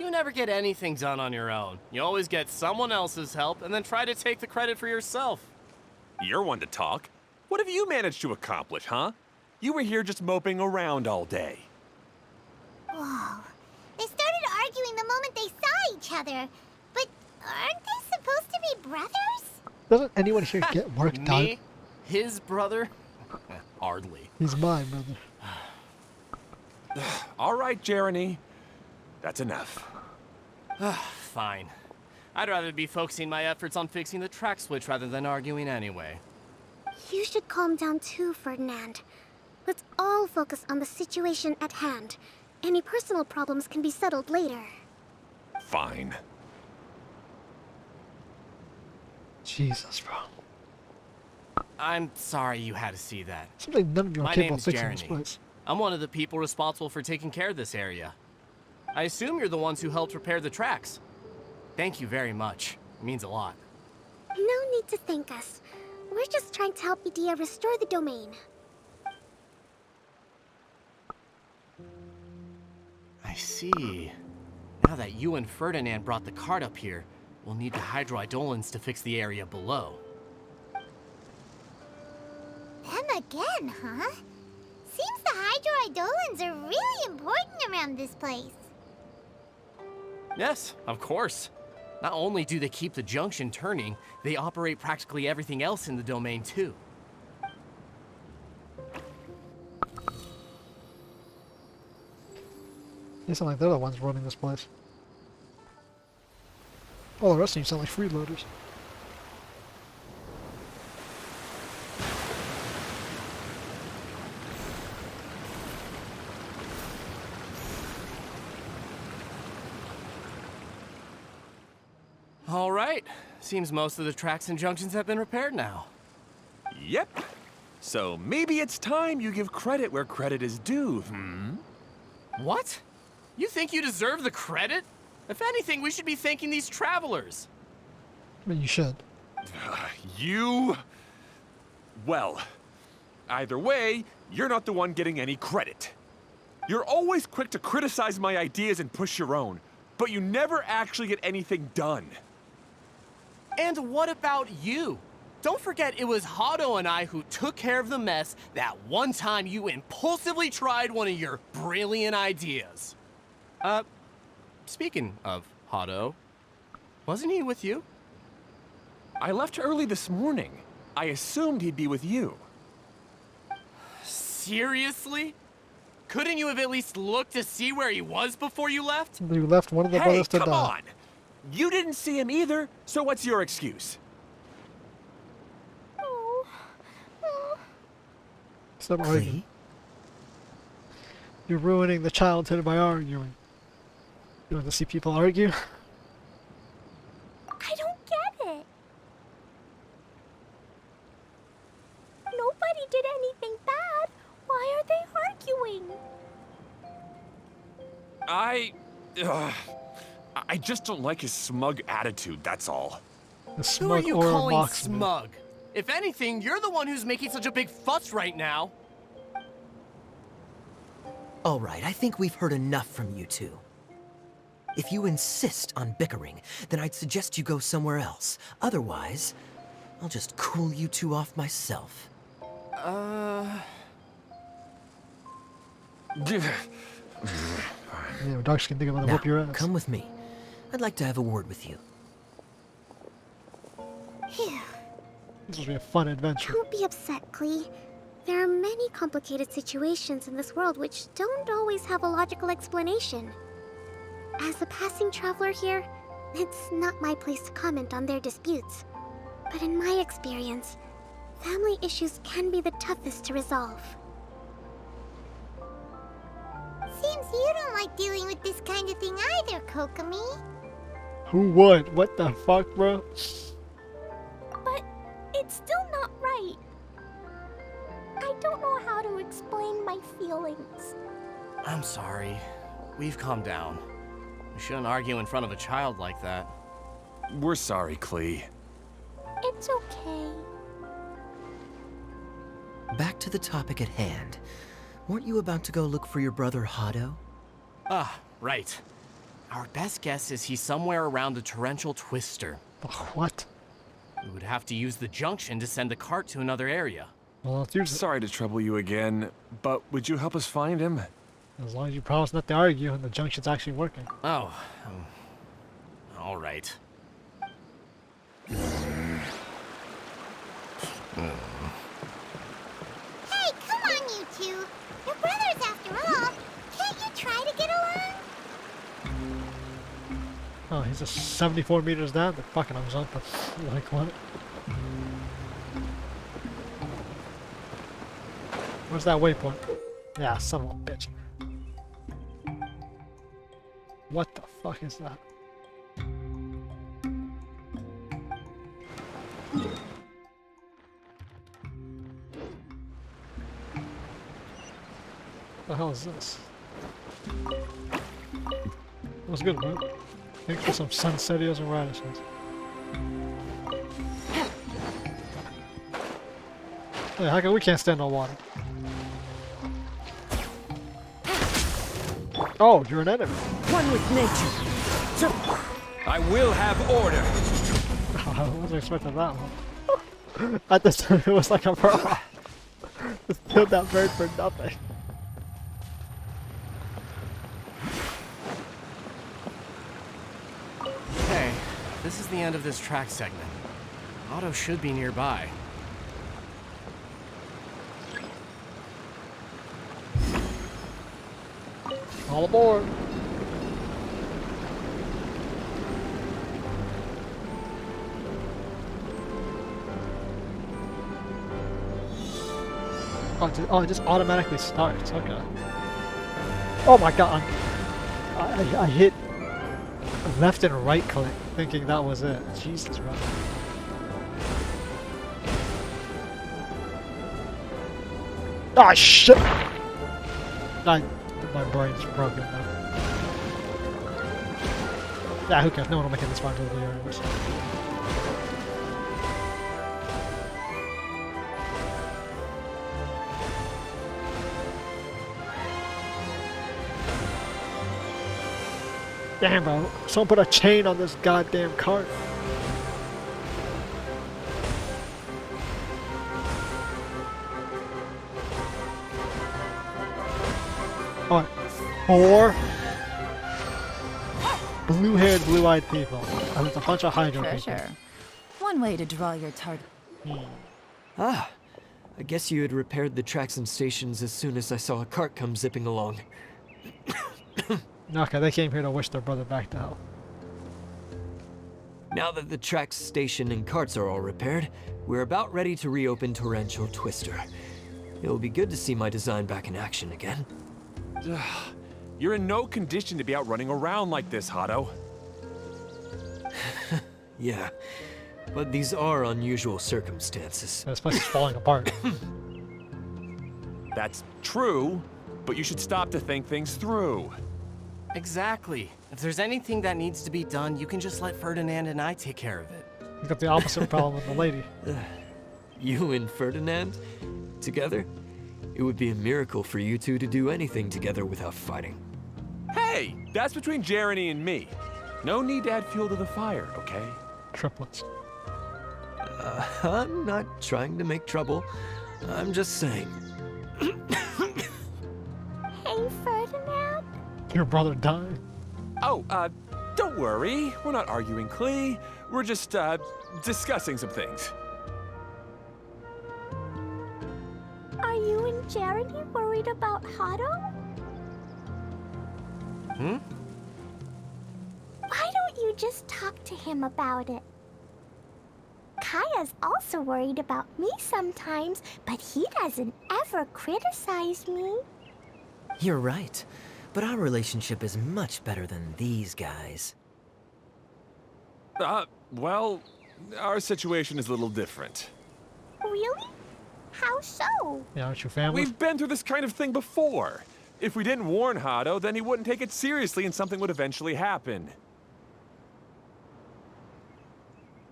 You never get anything done on your own. You always get someone else's help and then try to take the credit for yourself. You're one to talk. What have you managed to accomplish, huh? You were here just moping around all day. Whoa. They started arguing the moment they saw each other. But aren't they supposed to be brothers? Doesn't anyone here get work done? Me? His brother? Hardly. He's mine, brother. All right, Jeremy. That's enough. Fine. I'd rather be focusing my efforts on fixing the track switch rather than arguing anyway. You should calm down too, Ferdinand. Let's all focus on the situation at hand. Any personal problems can be settled later. Fine. Jesus, bro. I'm sorry you had to see that. Seems like none of you are My capable of name's fixing this Jeremy. place. I'm one of the people responsible for taking care of this area. I assume you're the ones who helped repair the tracks. Thank you very much. It means a lot. No need to thank us. We're just trying to help Idea restore the domain. I see. Now that you and Ferdinand brought the cart up here, we'll need the hydroidolins to fix the area below. Them again, huh? Seems the hydroidolins are really important around this place. Yes, of course. Not only do they keep the junction turning, they operate practically everything else in the domain too. They sound like they're the ones running this place. All the rest of you sound like freeloaders. All right. Seems most of the tracks and junctions have been repaired now. Yep. So maybe it's time you give credit where credit is due, What? You think you deserve the credit? If anything, we should be thanking these travelers. I mean, you should. You... Well, either way, you're not the one getting any credit. You're always quick to criticize my ideas and push your own, but you never actually get anything done. And what about you? Don't forget it was Hado and I who took care of the mess that one time you impulsively tried one of your brilliant ideas. Speaking of Hado, wasn't he with you? I left early this morning. I assumed he'd be with you. Seriously? Couldn't you have at least looked to see where he was before you left? You left one of the Hey, brothers to come die. on! You didn't see him either, so what's your excuse? Stop arguing. You're ruining the childhood by arguing. You want to see people argue? I don't get it. Nobody did anything bad. Why are they arguing? I just don't like his smug attitude, that's all. The Who are smug you aura calling mocks me. smug? If anything, you're the one who's making such a big fuss right now. All right, I think we've heard enough from you two. If you insist on bickering, then I'd suggest you go somewhere else. Otherwise, I'll just cool you two off myself. Yeah, dogs can think about to Now, whoop your ass. come with me. I'd like to have a word with you. This will be a fun adventure. Don't be upset, Klee. There are many complicated situations in this world which don't always have a logical explanation. As a passing traveler here, it's not my place to comment on their disputes. But in my experience, family issues can be the toughest to resolve. Seems you don't like dealing with this kind of thing either, Kokomi. Who would? What the fuck, bro? But it's still not right. I don't know how to explain my feelings. I'm sorry. We've calmed down. We shouldn't argue in front of a child like that. We're sorry, Klee. It's okay. Back to the topic at hand. Weren't you about to go look for your brother Hado? Ah, right. Our best guess is he's somewhere around the torrential twister. What? We would have to use the junction to send the cart to another area. Well, let's use it. Sorry to trouble you again, but would you help us find him? As long as you promise not to argue and the junction's actually working. Oh, all right. Hey, come on, you two. You're brothers after all. Can't you try to get along? Oh, he's just 74 meters down. They're fucking I'm jumping. Like what? Where's that waypoint? Yeah, son of a bitch. What the fuck is that? What the hell is this? What's good, bro? Thanks for some sunsettios and radishes. Hey, how come we can't stand on water? Oh, you're an enemy. One with nature. I will have order. I wasn't expecting that one. At this time, it was like a pro. Just killed that bird for nothing. Okay, this is the end of this track segment. Otto should be nearby. All aboard. Oh, it just automatically starts. Okay. Oh my god. I hit left and right click thinking that was it. Jesus, bro. Ah, shit! My brain's broken now. Yeah, who cares? No one will make it this far into the video anyways. Damn, bro. Someone put a chain on this goddamn cart. Alright. 4 blue-haired, blue-eyed people. And it's a bunch of hydro people. Treasure. One way to draw your target. Ah, I guess you had repaired the tracks and stations as soon as I saw a cart come zipping along. Okay, they came here to wish their brother back to hell. Now that the tracks, station, and carts are all repaired, we're about ready to reopen Torrential Twister. It'll be good to see my design back in action again. You're in no condition to be out running around like this, Hado. Yeah, but these are unusual circumstances. This place is falling apart. That's true, but you should stop to think things through. Exactly. If there's anything that needs to be done, you can just let Ferdinand and I take care of it. You got the opposite problem with the lady. You and Ferdinand? Together? It would be a miracle for you two to do anything together without fighting. Hey, that's between Jeremy and me. No need to add fuel to the fire, okay? Triplets. I'm not trying to make trouble. I'm just saying. Hey, Ferdinand. Your brother died. Oh, don't worry. We're not arguing, Klee. We're just, discussing some things. Are you and Jeremy worried about Hado? Hmm? Why don't you just talk to him about it? Kaya's also worried about me sometimes, but he doesn't ever criticize me. You're right. But our relationship is much better than these guys. Well, our situation is a little different. Really? How so? Yeah, aren't you family? We've been through this kind of thing before. If we didn't warn Hado, then he wouldn't take it seriously and something would eventually happen.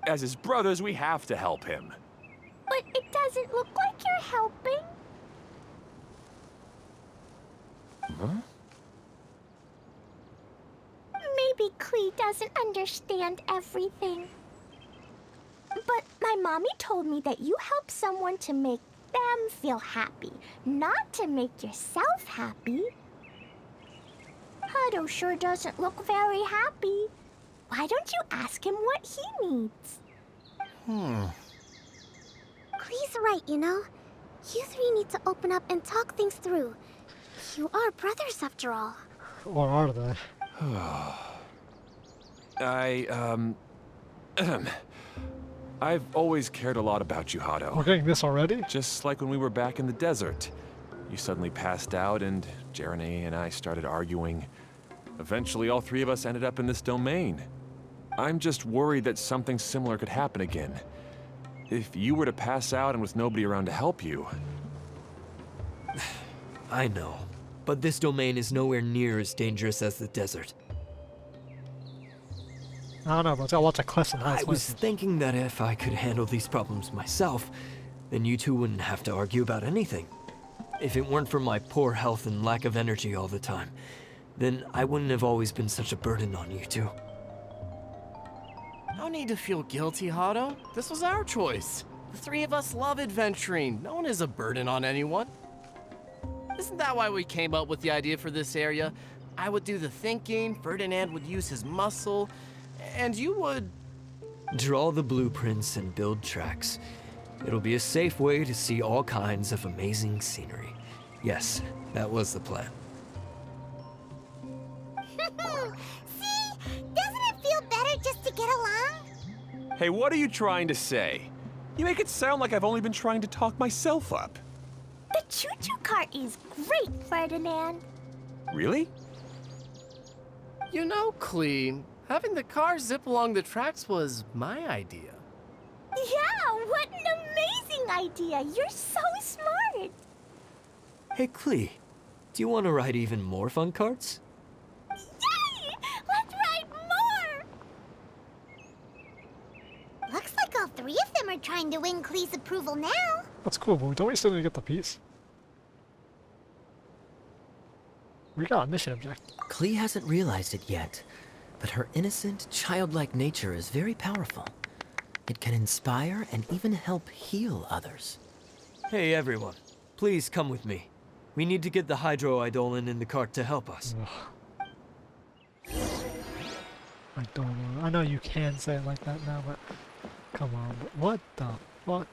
As his brothers, we have to help him. But it doesn't look like you're helping. Huh? Maybe Klee doesn't understand everything. But my mommy told me that you help someone to make them feel happy, not to make yourself happy. Hado sure doesn't look very happy. Why don't you ask him what he needs? Klee's right, you know? You three need to open up and talk things through. You are brothers after all. Or are they? I've always cared a lot about you, Hado. We're getting this already? Just like when we were back in the desert. You suddenly passed out and Jeremy and I started arguing. Eventually, all three of us ended up in this domain. I'm just worried that something similar could happen again. If you were to pass out and with nobody around to help you... I know, but this domain is nowhere near as dangerous as the desert. I don't know, but it's got lots of cliffs and high I was places. thinking that if I could handle these problems myself, then you two wouldn't have to argue about anything. If it weren't for my poor health and lack of energy all the time, then I wouldn't have always been such a burden on you two. No need to feel guilty, Hado. This was our choice. The three of us love adventuring. No one is a burden on anyone. Isn't that why we came up with the idea for this area? I would do the thinking, Ferdinand would use his muscle, and you would... Draw the blueprints and build tracks. It'll be a safe way to see all kinds of amazing scenery. Yes, that was the plan. See? Doesn't it feel better just to get along? Hey, what are you trying to say? You make it sound like I've only been trying to talk myself up. The choo-choo cart is great, Ferdinand. Really? You know, Klee, having the car zip along the tracks was my idea. Yeah, what an amazing idea. You're so smart. Hey, Klee, do you want to ride even more fun carts? Yay! Let's ride more! Looks like all three of them are trying to win Klee's approval now. That's cool, but don't we still need to get the piece? We got a mission objective. Klee hasn't realized it yet, but her innocent, childlike nature is very powerful. It can inspire and even help heal others. Hey everyone, please come with me. We need to get the hydroidolin in the cart to help us. Ugh. I don't know. I know you can say it like that now, but come on. What the fuck?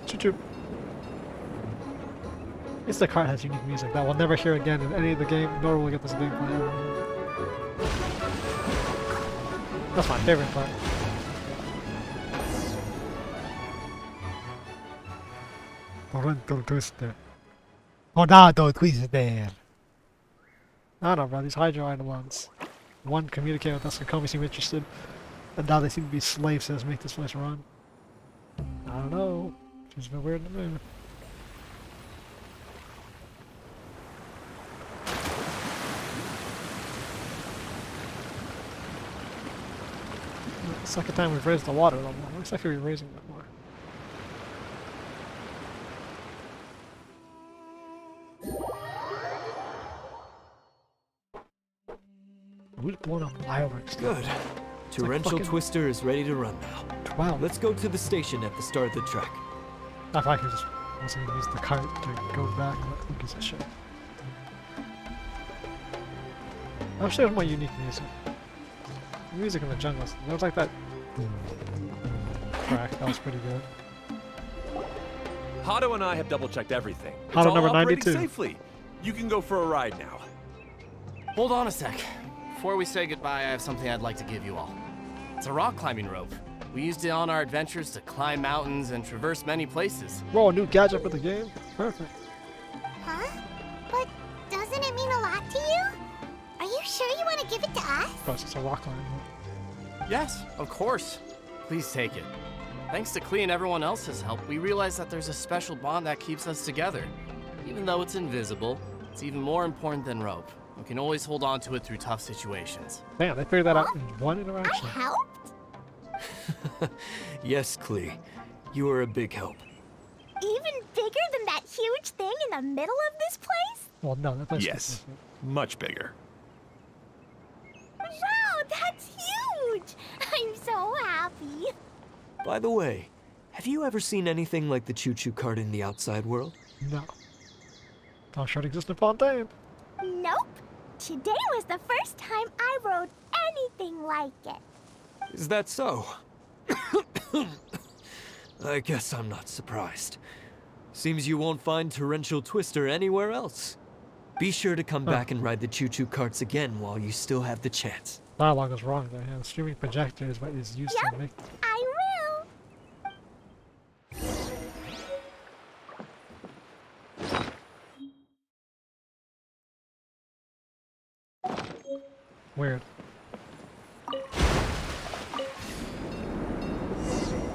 Choo-choo. It's the cart has unique music that we'll never hear again in any of the game, nor will we get this gameplay ever. That's my favorite part. Torrento Twister. Tornado Twister. I don't know, bro. These Hydro Eidolons. One communicated with us, Kokomi seemed interested, and now they seem to be slaves to us make this place run. I don't know. She's been weird to me. Second time we've raised the water level. Looks like we're raising that more. Who's blowing up fireworks? Good. Torrential fucking- Twister is ready to run now. Wow. Let's go to the station at the start of the trek. If I could just also use the cart to go back and let Lucas a shit. I'll show you more unique music. The music in the jungle, there was like that track, that was pretty good. Hato and I have double-checked everything. Hato It's all number operating 92. safely. You can go for a ride now. Hold on a sec. Before we say goodbye, I have something I'd like to give you all. It's a rock climbing rope. We used it on our adventures to climb mountains and traverse many places. Whoa, a new gadget for the game? Perfect. Huh? But doesn't it mean a lot to you? Are you sure you want to give it to us? Of course, it's a rock line. Yes, of course. Please take it. Thanks to Klee and everyone else's help, we realized that there's a special bond that keeps us together. Even though it's invisible, it's even more important than rope. We can always hold on to it through tough situations. Damn, they figured that out in one interaction. I helped? Yes, Klee. You are a big help. Even bigger than that huge thing in the middle of this place? Well, no, that place Yes. is Much bigger. Wow, that's huge! I'm so happy. By the way, have you ever seen anything like the choo-choo cart in the outside world? No. I'm sure it exists in Fontaine. Nope. Today was the first time I rode anything like it. Is that so? I guess I'm not surprised. Seems you won't find Torrential Twister anywhere else. Be sure to come back and ride the choo-choo carts again while you still have the chance. Dialogue is wrong there. Yeah, the streaming projector is what is used to make. I will. Weird.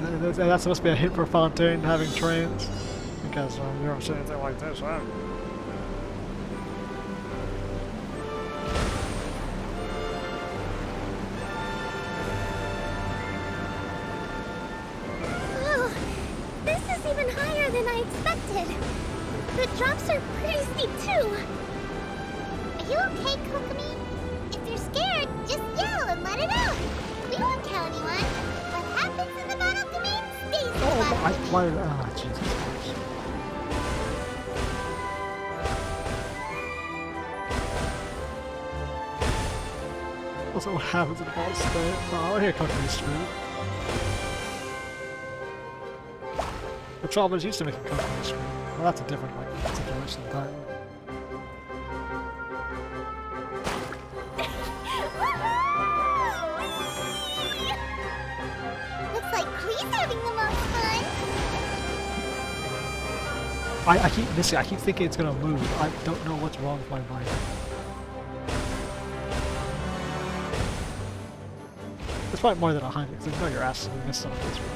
That's supposed to be a hint for Fontaine having trains. Because you don't see anything like this, huh? Oh, this is even higher than I expected. The drops are pretty steep too. Are you okay, Kokomi? If you're scared, just yell and let it out. We won't tell anyone. What happens in the bottle domain stays in the bottle domain. Jesus Christ. Also, what happens in the ball state? Oh, here comes the screen. The trouble is used to make a cooking screen. Well, that's a different like, situation entirely. Looks like Klee's having the most fun. I keep missing. I keep thinking it's gonna move. I don't know what's wrong with my mind. It's probably more than 100, because I know your ass is gonna miss something. That's right.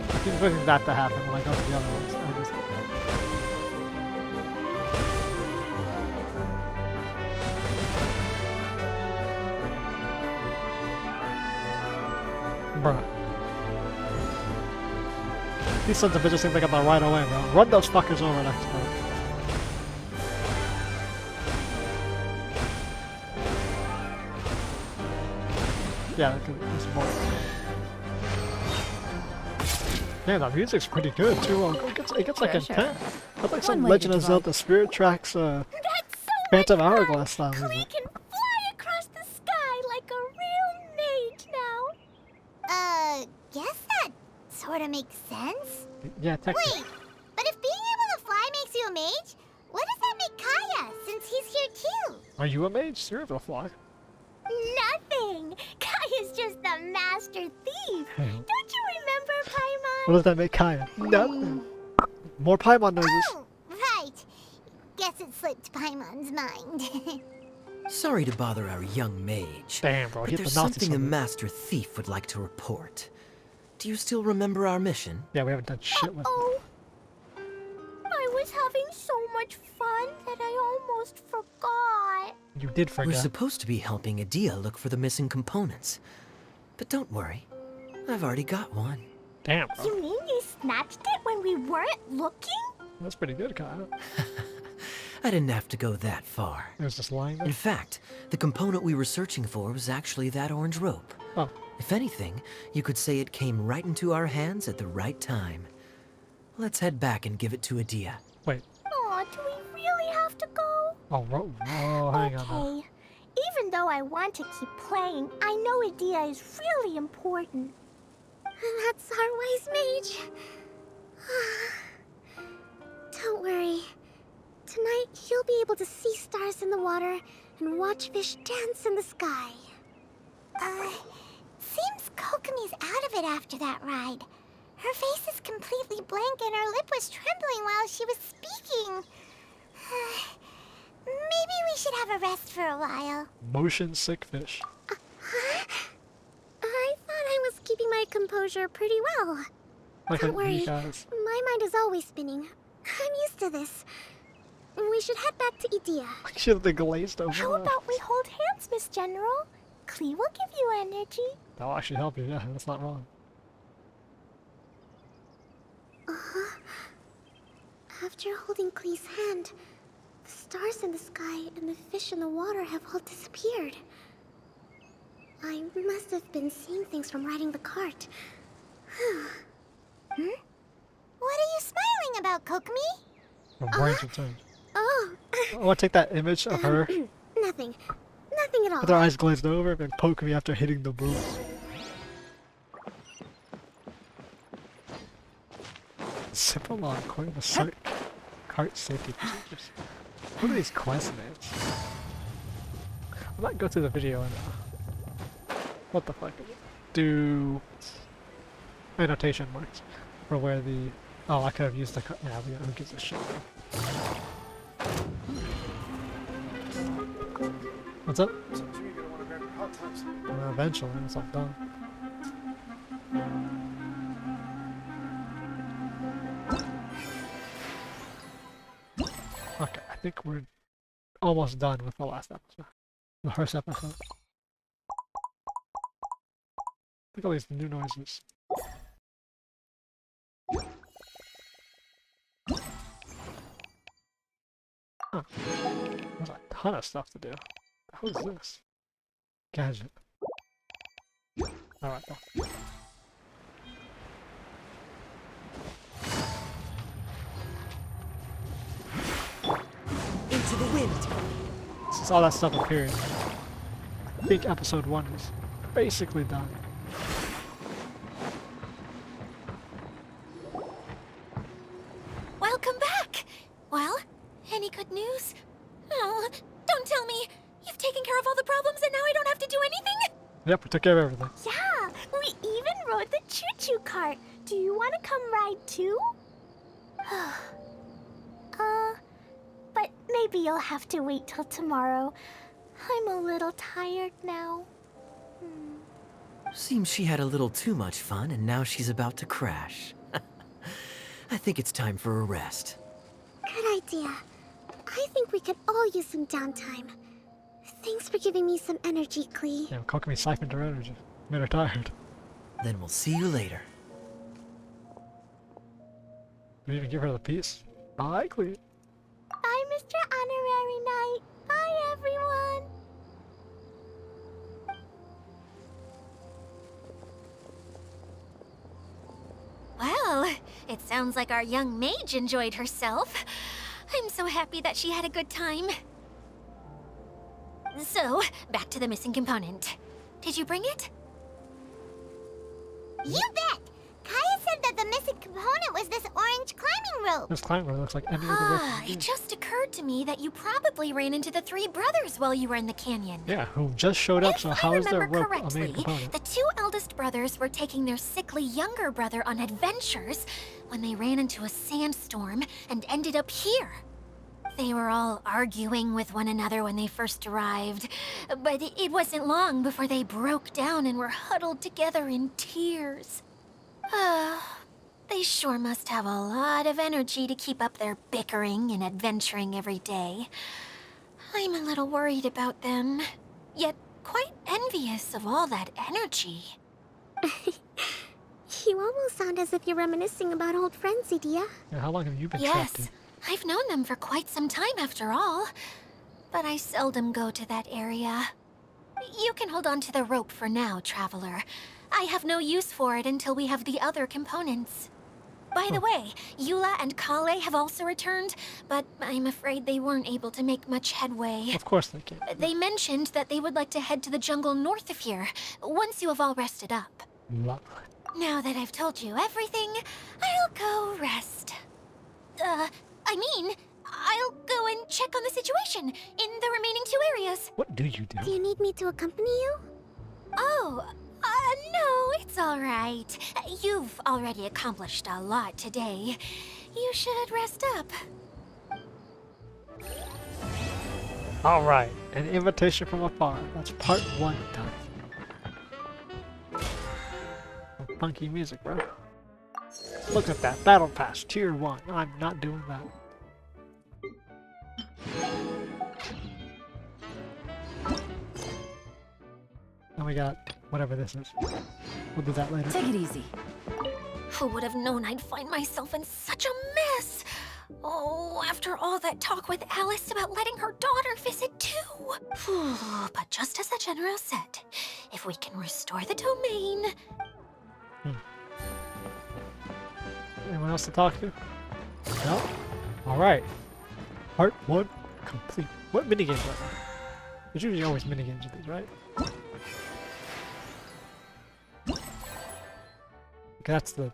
I keep expecting that to happen when I go to the other ones. I just... Bruh. These sons of bitches think they got that right away, bro. Run those fuckers over next time. Yeah, there's more. Yeah, the music's pretty good too. It gets like Sure, intense. That's like some One way Legend to of divide. Zelda Spirit Tracks, That's so Phantom much fun. Hourglass style Klee music. can fly across the sky like a real mage now. Guess that sort of makes sense. Yeah, technically. Wait, but if being able to fly makes you a mage, what does that make Kaya, since he's here too? Are you a mage? You're able to fly. Nothing. Kaya's just the master thief. Don't you remember, Paimon? What does that make Kaya? Nothing. More Paimon noises. Oh, right. Guess it slipped Paimon's mind. Sorry to bother our young mage. Damn, bro, but hit there's the Nazis something a on it. master thief would like to report. Do you still remember our mission? Yeah, we haven't done shit with it. Oh. I was having so much fun that I almost forgot. You did We're forget. supposed to be helping Adia look for the missing components. But don't worry, I've already got one. Damn, bro. You mean you snatched it when we weren't looking? That's pretty good, Kaya. I didn't have to go that far. It was just lying there? In fact, the component we were searching for was actually that orange rope. Oh. If anything, you could say it came right into our hands at the right time. Let's head back and give it to Adia. Wait. Aw, do we really have to go? Oh, hang on now. Okay. Even though I want to keep playing, I know Adia is really important. That's our wise mage. Don't worry. Tonight, you'll be able to see stars in the water and watch fish dance in the sky. Seems Kokomi's out of it after that ride. Her face is completely blank and her lip was trembling while she was speaking. Maybe we should have a rest for a while. Motion sick fish. I thought I was keeping my composure pretty well. Like Don't worry, you guys. my mind is always spinning. I'm used to this. We should head back to Idia. Like she had the glazed over. How about we hold hands, Miss General? Klee will give you energy. That'll actually help you, yeah, that's not wrong. After holding Klee's hand, the stars in the sky and the fish in the water have all disappeared. I must have been seeing things from riding the cart. What are you smiling about, Kokomi? Her brain's returned. Oh, I want to take that image of her nothing. Nothing at all. with her eyes glazed over and poke me after hitting the broom. Simple on according to cart safety procedures. What are these quest names? I might go through the video and what the fuck? Do annotation marks for where the I could have used the yeah, who gives a shit? What's up? Eventually, once I'm done. Okay, I think we're almost done with the last episode. The first episode. Look at all these new noises. Huh. There's a ton of stuff to do. What is this? Gadget. Alright, well. Into the wind. Since all that stuff appeared, I think episode 1 is basically done. Welcome back! Well, any good news? Oh, don't tell me! You've taken care of all the problems and now I don't have to do anything? Yep, we took care of everything. Yeah, we even rode the choo-choo cart. Do you want to come ride too? But maybe you'll have to wait till tomorrow. I'm a little tired now. Seems she had a little too much fun and now she's about to crash. I think it's time for a rest. Good idea. I think we could all use some downtime. Thanks for giving me some energy, Klee. Yeah, Kokomi siphoned her energy. Made her tired. Then we'll see you later. Did we even give her the piece? Bye, Klee. Bye, Mr. Honorary Knight. Bye, everyone. Well, it sounds like our young mage enjoyed herself. I'm so happy that she had a good time. So, back to the missing component. Did you bring it? You bet! Kaya said that the missing component was this orange climbing rope. This climbing rope looks like any other rope. It just occurred to me that you probably ran into the three brothers while you were in the canyon. Yeah, who just showed up, so how is their rope a correctly, main component? the two eldest brothers were taking their sickly younger brother on adventures when they ran into a sandstorm and ended up here. They were all arguing with one another when they first arrived, but it wasn't long before they broke down and were huddled together in tears. They sure must have a lot of energy to keep up their bickering and adventuring every day. I'm a little worried about them, yet quite envious of all that energy. You almost sound as if you're reminiscing about old friends, Idia. Yeah, how long have you been Yes, trapped in? I've known them for quite some time after all. But I seldom go to that area. You can hold on to the rope for now, Traveler. I have no use for it until we have the other components. By the way, Eula and Klee have also returned, but I'm afraid they weren't able to make much headway. Of course they can. They mentioned that they would like to head to the jungle north of here, once you have all rested up. Lovely. Now that I've told you everything, I'll go rest. I'll go and check on the situation in the remaining 2 areas. What do you Do do? you need me to accompany you? Oh, no, it's all right. You've already accomplished a lot today. You should rest up. Alright, an invitation from Afar. That's part 1 done. Some funky music, bro. Look at that, Battle Pass, Tier 1. I'm not doing that. And we got whatever this is. We'll do that later. Take it easy. Who would have known I'd find myself in such a mess? Oh, after all that talk with Alice about letting her daughter visit too. But just as the General said, if we can restore the domain... Anyone else to talk to? No? Alright. Part 1 complete. What minigames are there? There's usually always minigames with these, right? Okay, that's the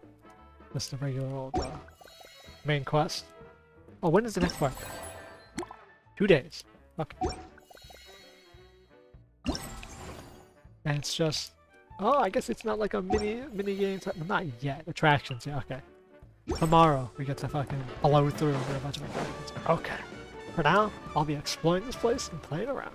regular old main quest. Oh, when is the next part? 2 days. Okay. And it's just... Oh, I guess it's not like a mini games. Not yet. Attractions, yeah, okay. Tomorrow, we get to fucking blow through a bunch of attractions. Okay. For now, I'll be exploring this place and playing around.